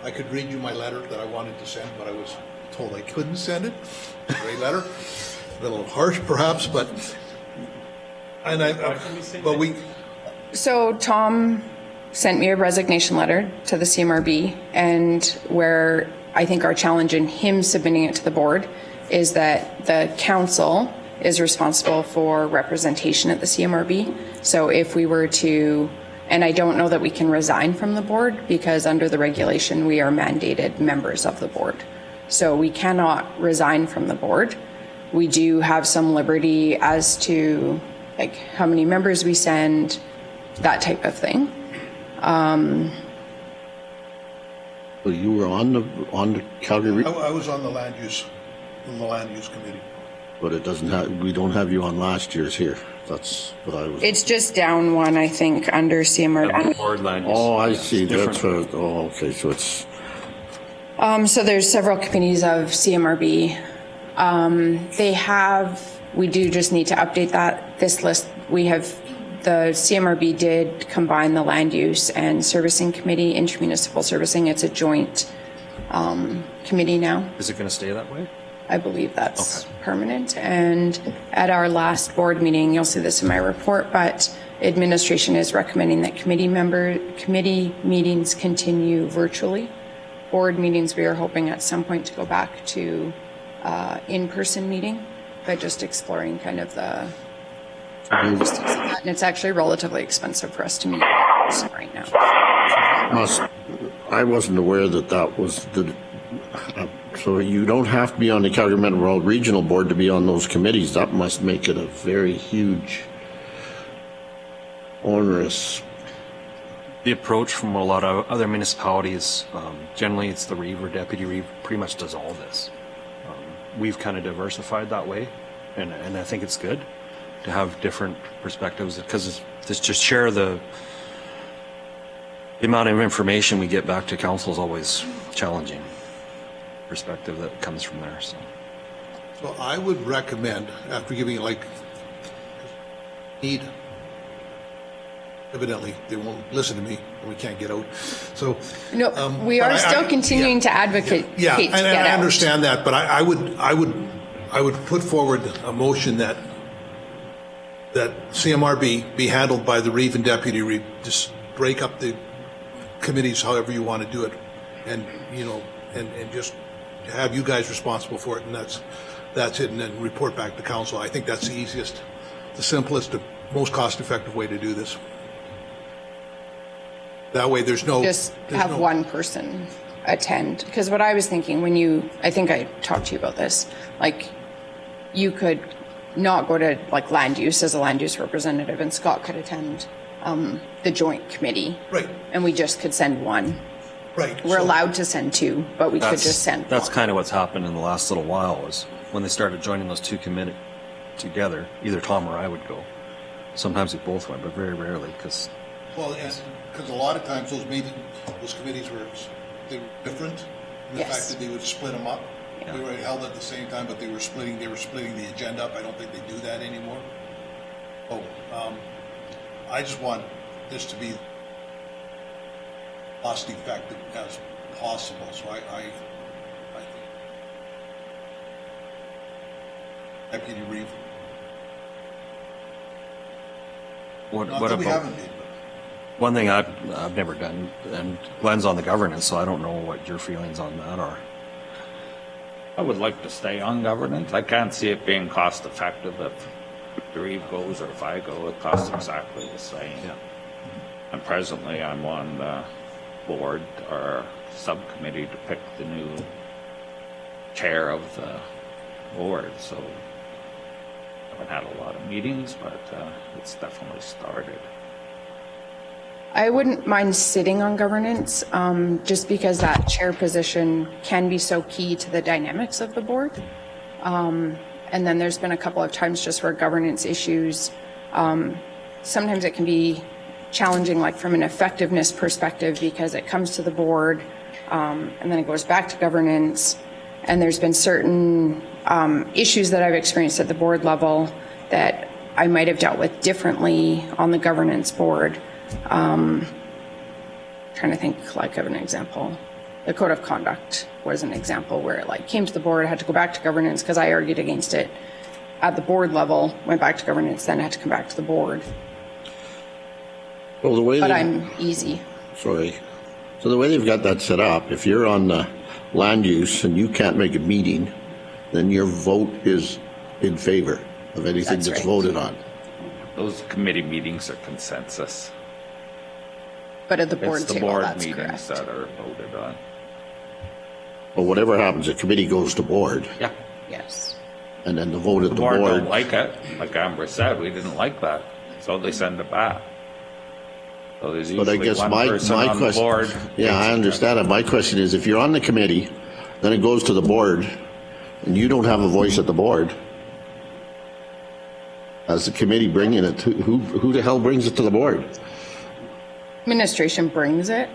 I could read you my letter that I wanted to send, but I was told I couldn't send it. Great letter. A little harsh perhaps, but we, So Tom sent me a resignation letter to the CMRB, and where I think our challenge in him submitting it to the board is that the council is responsible for representation at the CMRB. So if we were to, and I don't know that we can resign from the board because under the regulation, we are mandated members of the board. So we cannot resign from the board. We do have some liberty as to like how many members we send, that type of thing. Well, you were on the Calgary, I was on the land use committee. but it doesn't have, we don't have you on last year's here. That's what I was. It's just down one, I think, under CMRB. Board land use. Oh, I Yeah, see. it's That's different. what, oh, okay, so it's, So there's several committees of CMRB. We do just need to update this list. The CMRB did combine the land use and servicing committee, intermunicipal servicing. It's a joint committee now. Is it going to stay that way? I believe that's permanent. And at our last board meeting, you'll see this in my report, but administration is recommending that committee meetings continue virtually. Board meetings, we are hoping at some point to go back to in-person meeting, but just exploring kind of the logistics of that. And it's actually relatively expensive for us to meet right now. I wasn't aware that was the, so you don't have to be on the Calgary Metropolitan Regional Board to be on those committees. That must make it a very huge, onerous. The approach from a lot of other municipalities, generally it's the Reeve or Deputy Reeve pretty much does all this. We've kind of diversified that way, and I think it's good to have different perspectives because it's just share the amount of information we get back to council is always challenging perspective that comes from there. So I would recommend, after giving it evidently they won't listen to me, and we can't get out. So No, we but are still continuing yeah, to advocate yeah, to and get I out. understand that, but I would put forward a motion that CMRB be handled by the Reeve and Deputy Reeve. Just break up the committees however you want to do it, and and just have you guys responsible for it, and that's it, and then report back to council. I think that's the easiest, the simplest, the most cost-effective way to do this. That way, there's Just have one person attend. Because what I was thinking I think I talked to you about this, like you could not go to like land use as a land use representative, and Scott could attend the joint committee. Right. And we just could send one. Right. We're so- allowed to send two, but we could just send That's one. kind of what's happened in the last little while is when they started joining those two committees together, either Tom or I would go. Sometimes we both went, but very rarely because Well, because a lot of times those committees were different in the Yes. fact that they would split them up. Yeah. They were held at the same time, but they were splitting the agenda up. I don't think they do that anymore. I just want this to be cost effective as possible. So I think Deputy Reeve. what Not that we about haven't been, but. one thing I've never done, and Glenn's on the governance, so I don't know what your feelings on that are. I would like to stay on governance. I can't see it being cost effective if the Reeve goes or if I go, it costs exactly the same. Yeah. And presently I'm on the board or subcommittee to pick the new chair of the board, so I haven't had a lot of meetings, but it's definitely started. I wouldn't mind sitting on governance, just because that chair position can be so key to the dynamics of the board. And then there's been a couple of times just where governance issues, sometimes it can be challenging, like from an effectiveness perspective, because it comes to the board, and then it goes back to governance. And there's been certain issues that I've experienced at the board level that I might have dealt with differently on the governance board. Trying to think like of an example. The code of conduct was an example where it like came to the board, had to go back to governance because I argued against it at the board level, went back to governance, then had to come back to the board. Well, the way But I'm easy. Sorry. So the way they've got that set up, if you're on the land use and you can't make a meeting, then your vote is in favor of anything That's that's right. voted on. Those committee meetings are consensus. But at the board It's the table, board that's meetings correct. that are voted on. But whatever happens, the committee goes to board, Yeah. Yes. and then the vote at The the board don't board. like it, like Amber said, we didn't like that, so they send it back. So there's But I usually guess one my person on the question, board. yeah, I understand it. My question is, if you're on the committee, then it goes to the board, and you don't have a voice at the board, as the committee bringing it, who the hell brings it to the board? Administration brings it.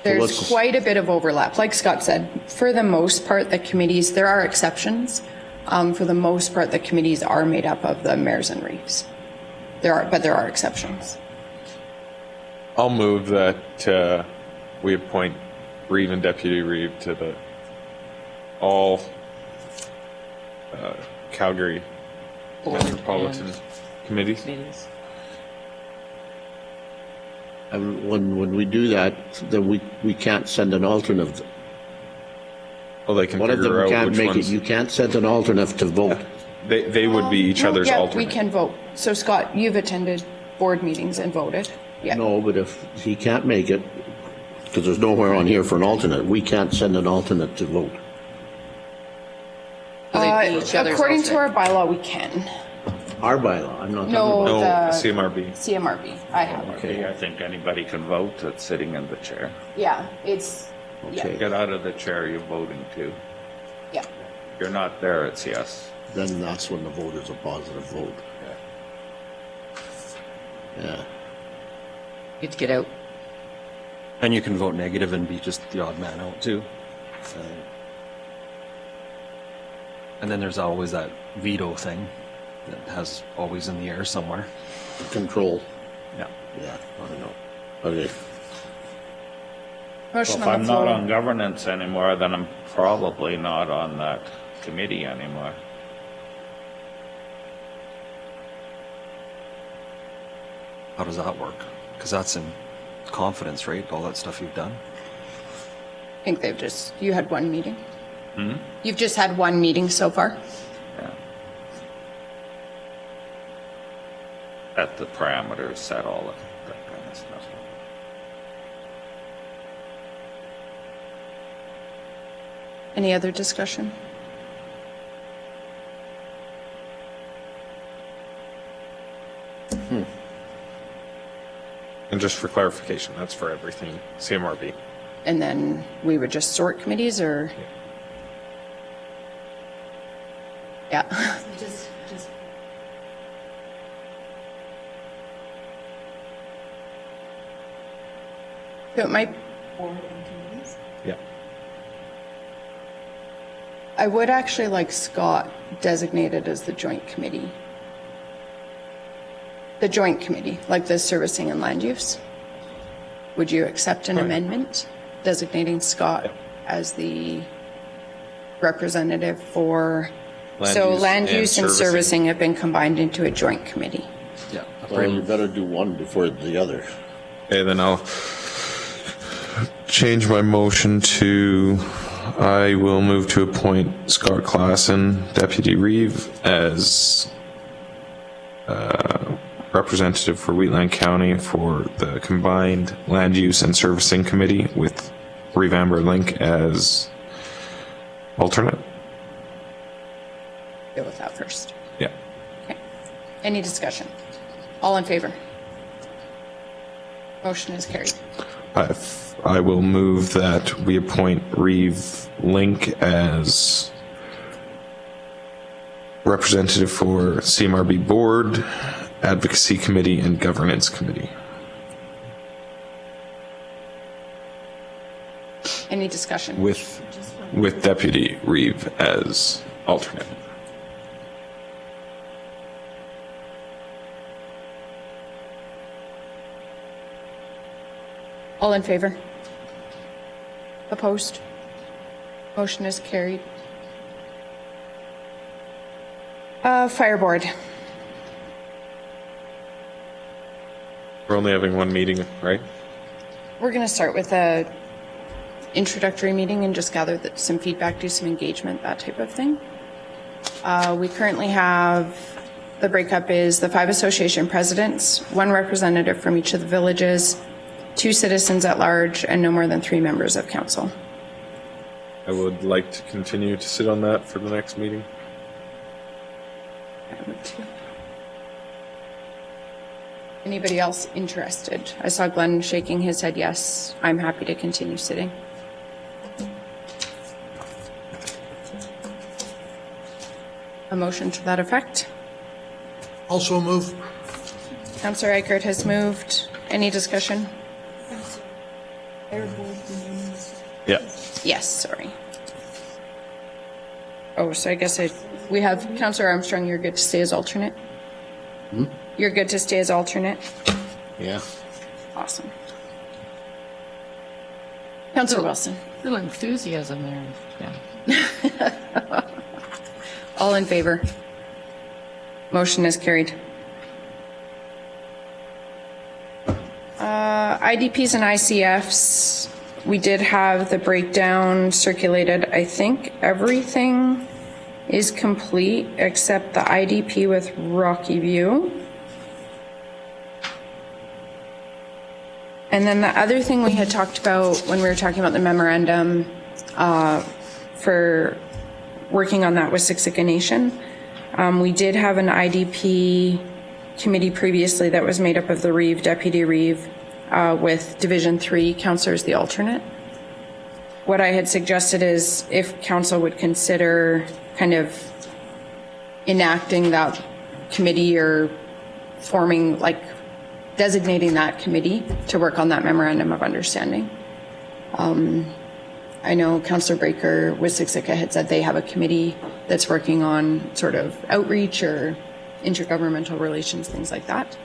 There's what's- quite a bit of overlap. Like Scott said, for the most part, the committees, there are exceptions. For the most part, the committees are made up of the mayors and reeves. But there are exceptions. I'll move that we appoint Reeve and Deputy Reeve to the all Calgary Metropolitan Committees. And when we do that, then we can't send an alternate. Well, they can One of figure them out can't which make it, ones. you can't send an alternate to vote. They would be each other's Yeah, alternate. we can vote. So Scott, you've attended board meetings and voted. Yeah. No, but if he can't make it, because there's nowhere on here for an alternate, we can't send an alternate to vote. According to our bylaw, we can. Our bylaw, I'm not No, talking about. No, the CMRB. CMRB. I have. Okay. I think anybody can vote that's sitting in the chair. Yeah, it's, Okay, Get out of the chair you're voting to. yeah. If you're not there, it's yes. then that's when the vote is a positive vote. Yeah. Get to get out. And you can vote negative and be just the odd man out too. And then there's always that veto thing that has always in the air somewhere. Control. Yeah. Yeah, I know. Okay. Motion If on I'm the not floor. on governance anymore, then I'm probably not on that committee anymore. How does that work? Because that's in confidence, right? All that stuff you've done. I think you had one meeting. You've just had one meeting so far. Yeah. Set the parameters, set all of that kind of stuff. Any other discussion? And just for clarification, that's for everything CMRB. And then we would just sort committees or? Yeah. So it might, Yeah. I would actually like Scott designated as the joint committee. The joint committee, like the servicing and land use. Would you accept an amendment designating Scott as the representative for? So land use and servicing have been combined into a joint committee. Yeah. Well, you better do one before the other. Okay, then I'll change my motion to, I will move to appoint Scott Klassen, Deputy Reeve, as representative for Wheatland County for the combined land use and servicing committee, with Reeve Amber Link as alternate. Deal with that first. Yeah. Okay. Any discussion? All in favor? Motion is carried. I will move that we appoint Reeve Link as representative for CMRB Board, Advocacy Committee, and Governance Committee. Any discussion? With Deputy Reeve as alternate. All in favor? Opposed? Motion is carried. Fire Board. We're only having one meeting, right? We're going to start with a introductory meeting and just gather some feedback, do some engagement, that type of thing. We currently have, the breakup is the 5 association presidents, 1 representative from each of the villages, 2 citizens at large, and no more than 3 members of council. I would like to continue to sit on that for the next meeting. Anybody else interested? I saw Glenn shaking his head yes. I'm happy to continue sitting. A motion to that effect? Also move. Councillor Eichert has moved. Any discussion? Yeah. Yes, sorry. Oh, so I guess we have Councillor Armstrong, you're good to stay as alternate? You're good to stay as alternate? Yeah. Awesome. Councillor Wilson. Little enthusiasm there. Yeah. All in favor? Motion is carried. IDPs and ICFs, we did have the breakdown circulated. I think everything is complete except the IDP with Rocky View. And then the other thing we had talked about when we were talking about the memorandum for working on that was Siksika Nation. We did have an IDP committee previously that was made up of the Reeve, Deputy Reeve, with Division 3 councillors, the alternate. What I had suggested is if council would consider kind of enacting that committee or forming, like designating that committee to work on that memorandum of understanding. I know Councillor Breaker with Siksika had said they have a committee that's working on sort of outreach or intergovernmental relations, things like that.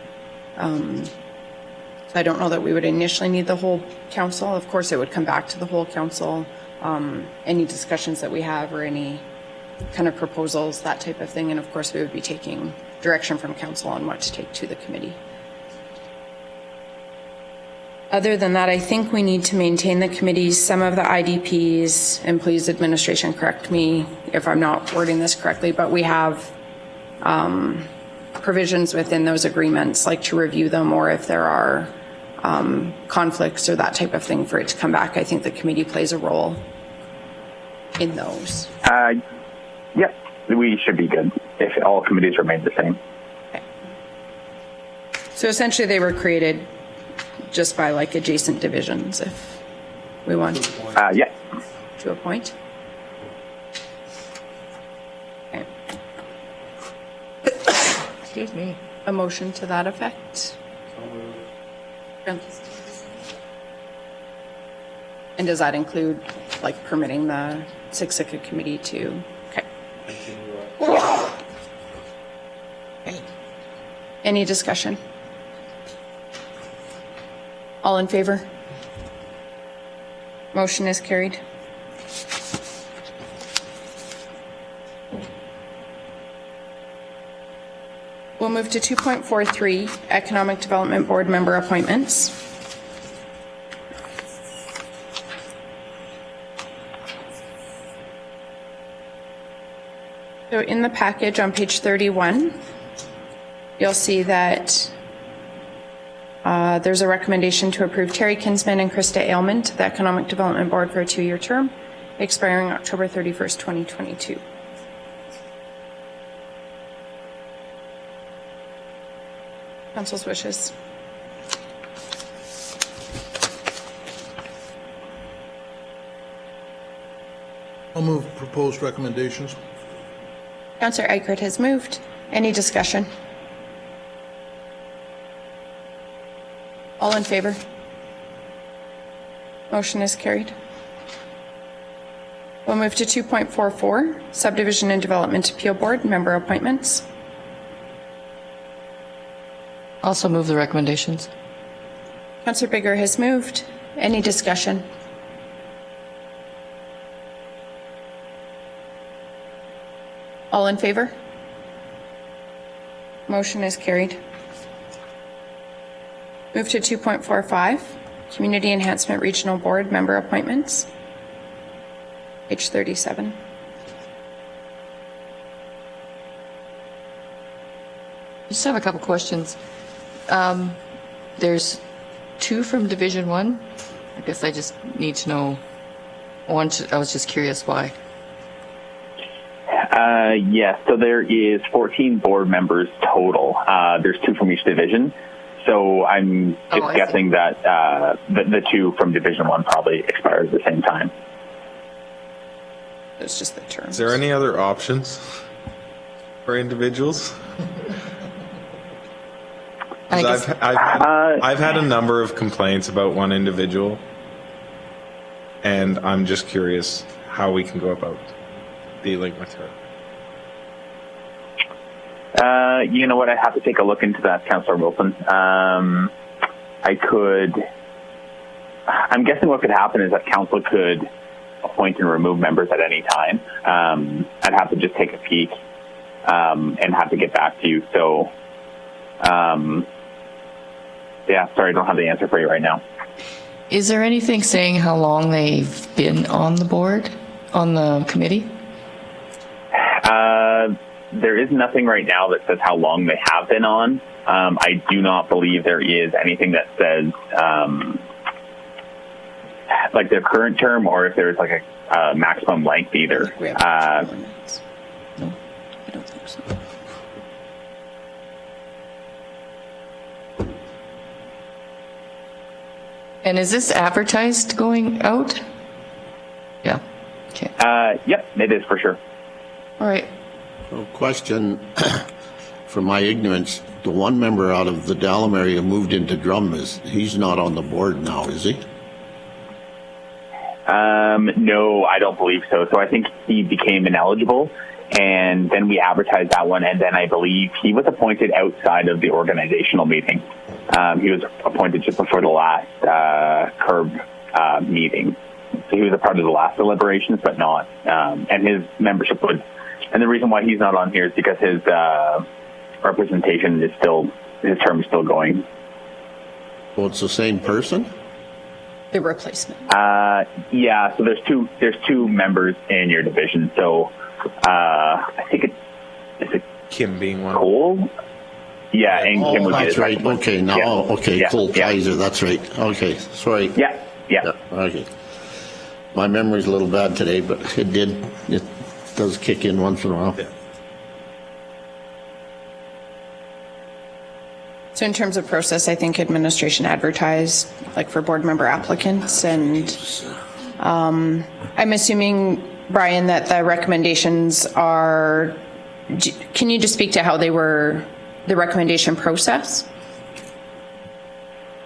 So I don't know that we would initially need the whole council. Of course, it would come back to the whole council. Any discussions that we have or any kind of proposals, that type of thing. And of course, we would be taking direction from council on what to take to the committee. Other than that, I think we need to maintain the committees, some of the IDPs, and please administration correct me if I'm not wording this correctly, but we have provisions within those agreements, like to review them, or if there are conflicts or that type of thing for it to come back. I think the committee plays a role in those. Yep, we should be good if all committees remain the same. Okay. So essentially they were created just by like adjacent divisions if we want Yeah. to appoint. Okay. Excuse me. A motion to that effect? And does that include like permitting the Siksika committee to, okay. Any discussion? All in favor? Motion is carried. We'll move to 2.43, Economic Development Board member appointments. So in the package on page 31, you'll see that there's a recommendation to approve Terry Kinsman and Krista Ailman to the Economic Development Board for a 2-year term, expiring October 31st, 2022. Council's wishes. I'll move proposed recommendations. Councillor Eichert has moved. Any discussion? All in favor? Motion is carried. We'll move to 2.44, Subdivision and Development Appeal Board member appointments. Also move the recommendations. Councillor Bigger has moved. Any discussion? All in favor? Motion is carried. Move to 2.45, Community Enhancement Regional Board member appointments. Page 37. Just have a couple questions. There's 2 from Division 1. I guess I just need to know. I was just curious why. Yes, so there is 14 board members total. There's 2 from each division. So I'm just guessing that the 2 from Division 1 probably expire at the same time. It's just the terms. Is there any other options for individuals? 'Cause I've had a number of complaints about one individual, and I'm just curious how we can go about dealing with her. You know what? I have to take a look into that, Councillor Wilson. I'm guessing what could happen is that council could appoint and remove members at any time. I'd have to just take a peek and have to get back to you. So, yeah, sorry, I don't have the answer for you right now. Is there anything saying how long they've been on the board, on the committee? There is nothing right now that says how long they have been on. I do not believe there is anything that says like their current term or if there's like a maximum length either. We have no, I don't think so. And is this advertised going out? Yeah. Okay. Yep, it is for sure. All right. So question, from my ignorance, the one member out of the Dallam area moved into Drum, he's not on the board now, is he? No, I don't believe so. So I think he became ineligible, and then we advertised that one, and then I believe he was appointed outside of the organizational meeting. He was appointed just before the last CURB meeting. So he was a part of the last deliberations, but not. And his membership would. And the reason why he's not on here is because his representation is still, his term is still going. Well, it's the same person? The replacement. Yeah, so there's two members in your division. So I think it's Kim being one. Cole. Yeah, and Kim would be That's the right. second one. Okay, now, Yeah. okay, Yeah. Cole Yeah. Kaiser, that's right. Okay, sorry. Yeah. Okay. My memory's a little bad today, but it does kick in once in a while. Yeah. So in terms of process, I think administration advertised, like for board member applicants, and I'm assuming, Brian, that the recommendations are, can you just speak to how they were, the recommendation process?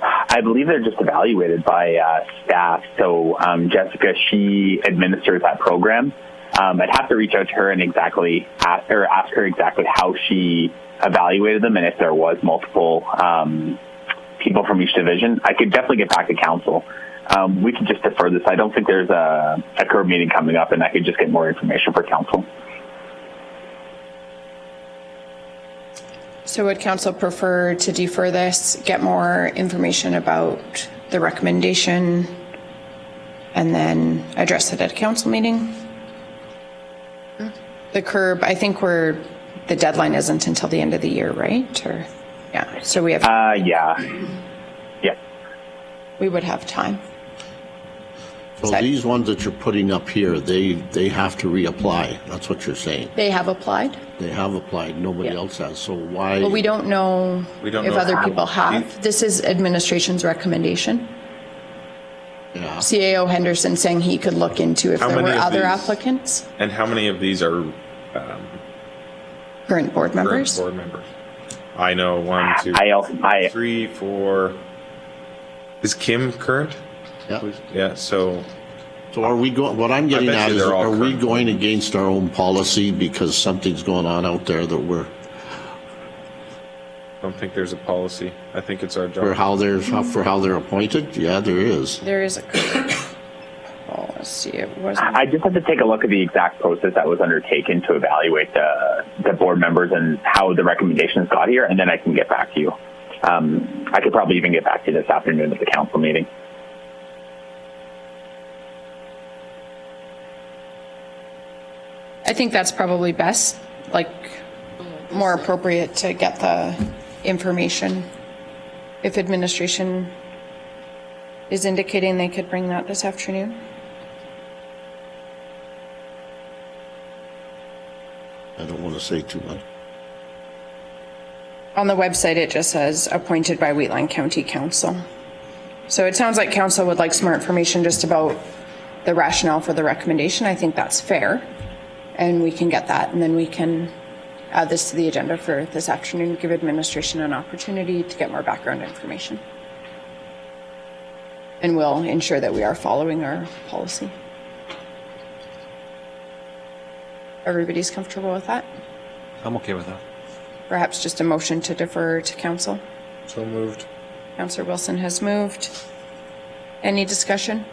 I believe they're just evaluated by staff. So Jessica, she administers that program. I'd have to reach out to her and ask her exactly how she evaluated them, and if there was multiple people from each division. I could definitely get back to council. We could just defer this. I don't think there's a CURB meeting coming up, and I could just get more information for council. So would council prefer to defer this, get more information about the recommendation, and then address it at a council meeting? The CURB, I think the deadline isn't until the end of the year, right? Or, yeah, so we have, Yeah. we would have time. So these ones that you're putting up here, they have to reapply. That's what you're saying. They have applied? They have applied, nobody Yeah. else has. So why? Well, we don't know We don't if know other how- people have. This is administration's recommendation. Yeah. CAO Henderson saying he could look into if How there were many of other these- applicants, And how many of these are current board current members. board members? I know 1, 2, I 3, 4. Is Kim current? Yeah. Yeah, so So are we going, what I'm getting bet at you is, they're all are we current. going against our own policy because something's going on out there that I don't think there's a policy. I think it's our for job. how they're appointed? Yeah, there is. There is a policy. It wasn't. I just have to take a look at the exact process that was undertaken to evaluate the board members and how the recommendations got here, and then I can get back to you. I could probably even get back to you this afternoon at the council meeting. I think that's probably best, like, more appropriate to get the information. If administration is indicating they could bring that this afternoon. I don't want to say too much. On the website, it just says appointed by Wheatland County Council. So it sounds like council would like some more information just about the rationale for the recommendation. I think that's fair. And we can get that, and then we can add this to the agenda for this afternoon, give administration an opportunity to get more background information. And we'll ensure that we are following our policy. Everybody's comfortable with that? I'm okay with that. Perhaps just a motion to defer to council. So moved. Councillor Wilson has moved. Any discussion?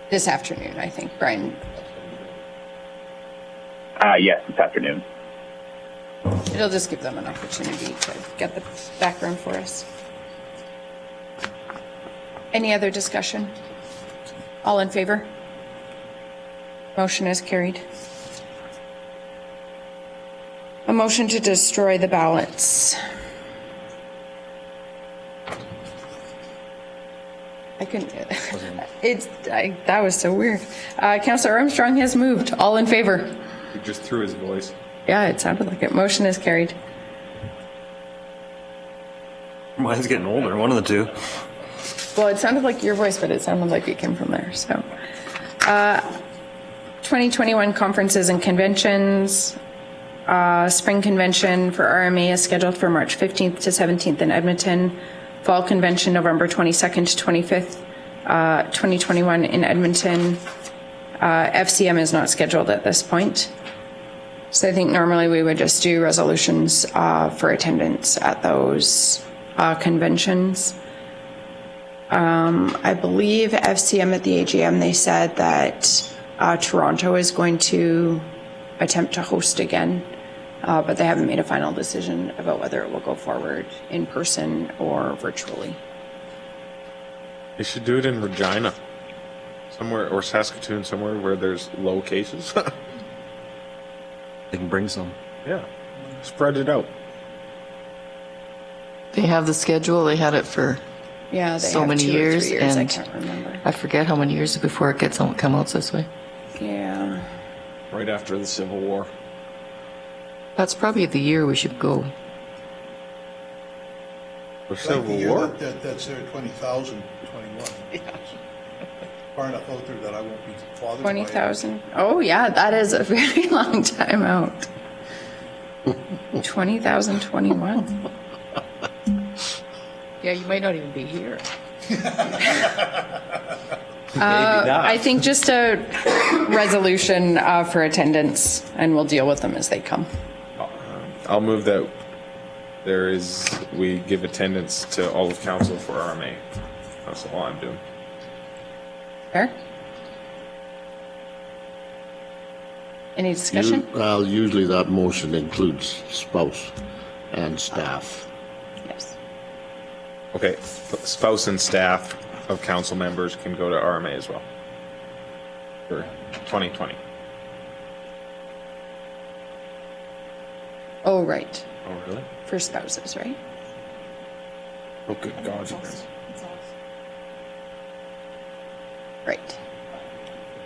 This afternoon, I think, Brian. Yes, this afternoon. It'll just give them an opportunity to get the background for us. Any other discussion? All in favor? Motion is carried. A motion to destroy the ballots. That was so weird. Councillor Armstrong has moved. All in favor? He just threw his voice. Yeah, it sounded like it. Motion is carried. Mine's getting older, one of the two. Well, it sounded like your voice, but it sounded like it came from there, so. 2021 conferences and conventions. Spring convention for RMA is scheduled for March 15th to 17th in Edmonton. Fall convention, November 22nd to 25th, 2021 in Edmonton. FCM is not scheduled at this point. So I think normally we would just do resolutions for attendance at those conventions. I believe FCM at the AGM, they said that Toronto is going to attempt to host again, but they haven't made a final decision about whether it will go forward in person or virtually. They should do it in Regina, somewhere, or Saskatoon, somewhere where there's low cases. They can bring some. Yeah, spread it out. They have the schedule. They had it for Yeah, they so have many 2 or 3 years, years. I and can't remember. I forget how many years before it gets come out this way. Yeah. Right after the Civil War. That's probably the year we should go. The Like the Civil year War? That's there, 20,021. Far enough out there that I won't be bothered by it. 20,000. Oh, yeah, that is a very long time out. 20,021. Yeah, you might not even be here. I think just a resolution for attendance, and we'll deal with them as they come. I'll move that we give attendance to all of council for RMA. That's all I'm doing. Fair? Any discussion? Well, usually that motion includes spouse and staff. Yes. Okay, spouse and staff of council members can go to RMA as well for 2020. Oh, right. Oh, really? For spouses, right? Oh, good God, you guys. Right.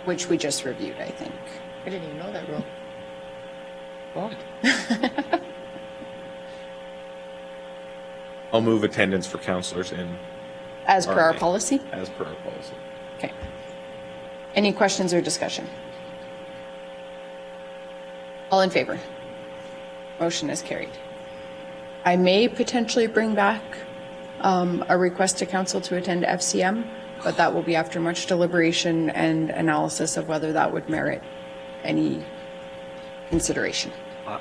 Which we just reviewed, I think. I didn't even know that rule. What? I'll move attendance for councillors in As per our RMA. policy? As per our policy. Okay. Any questions or discussion? All in favor? Motion is carried. I may potentially bring back a request to council to attend FCM, but that will be after much deliberation and analysis of whether that would merit any consideration.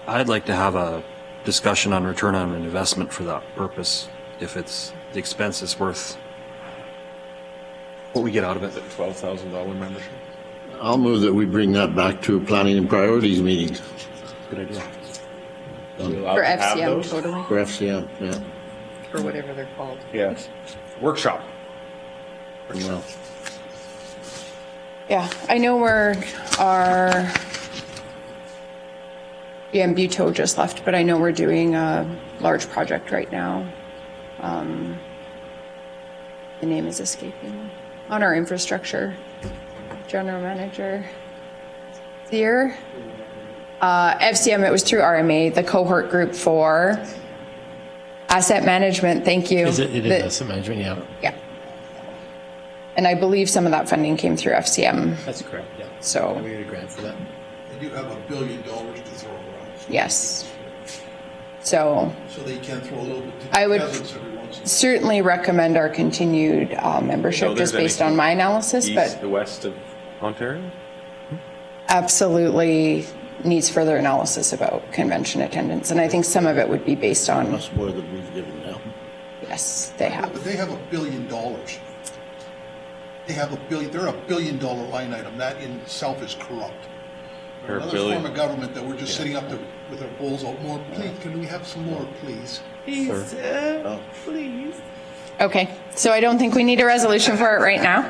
I'd like to have a discussion on return on an investment for that purpose, if it's, the expense is worth what we get out of it. $12,000 membership. I'll move that we bring that back to planning and priorities meetings Good idea. For FCM, totally. for FCM, yeah. Or whatever they're called. Yeah. Workshop. Well, Yeah, I know where our Buteau just left, but I know we're doing a large project right now. The name is escaping me. On our infrastructure, general manager. Here. FCM, it was through RMA, the cohort group for asset management. Thank you. It is asset management, yeah. Yeah. And I believe some of that funding came through FCM. That's correct, yeah. So, We get a grant for that. They do have $1 billion to throw around. yes. So So they can throw a little bit to I would peasants every once in a while. certainly recommend our continued membership No, there's just based on anything my analysis, but The west of Ontario? absolutely needs further analysis about convention attendance. And I think some of it would be based on, that's more than we've given now. yes, they have. But they have $1 billion. They have they're $1 billion line item. That in itself is corrupt. They're a Another billion. form of government that we're just sitting up there with our bowls out. More, please, can we have some more, please? Okay, so I don't think we need a resolution for it right now.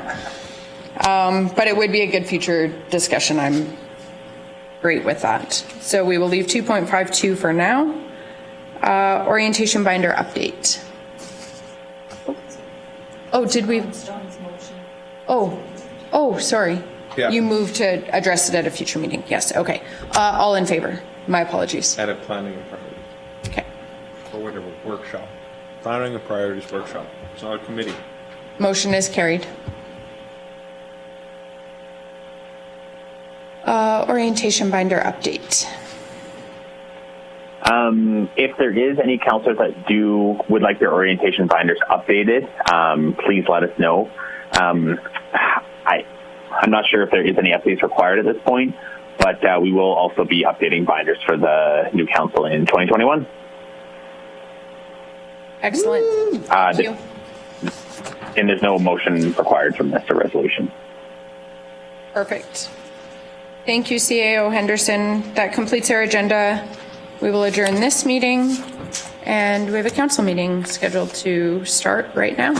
But it would be a good future discussion. I'm great with that. So we will leave 2.52 for now. Orientation binder update. Oh, did we? Oh, sorry. Yeah. You moved to address it at a future meeting. Yes, okay. All in favor? My apologies. At a planning and priorities, Okay. or whatever, workshop. Planning and priorities workshop. It's not a committee. Motion is carried. Orientation binder update. If there is any counselors that would like their orientation binders updated, please let us know. I'm not sure if there is any updates required at this point, but we will also be updating binders for the new council in 2021. Excellent. Thank you. And there's no motion required from this or resolution. Perfect. Thank you, CAO Henderson. That completes our agenda. We will adjourn this meeting, and we have a council meeting scheduled to start right now.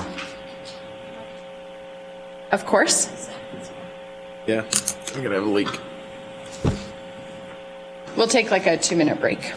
Of course. Yeah, I'm gonna have a leak. We'll take like a 2-minute break.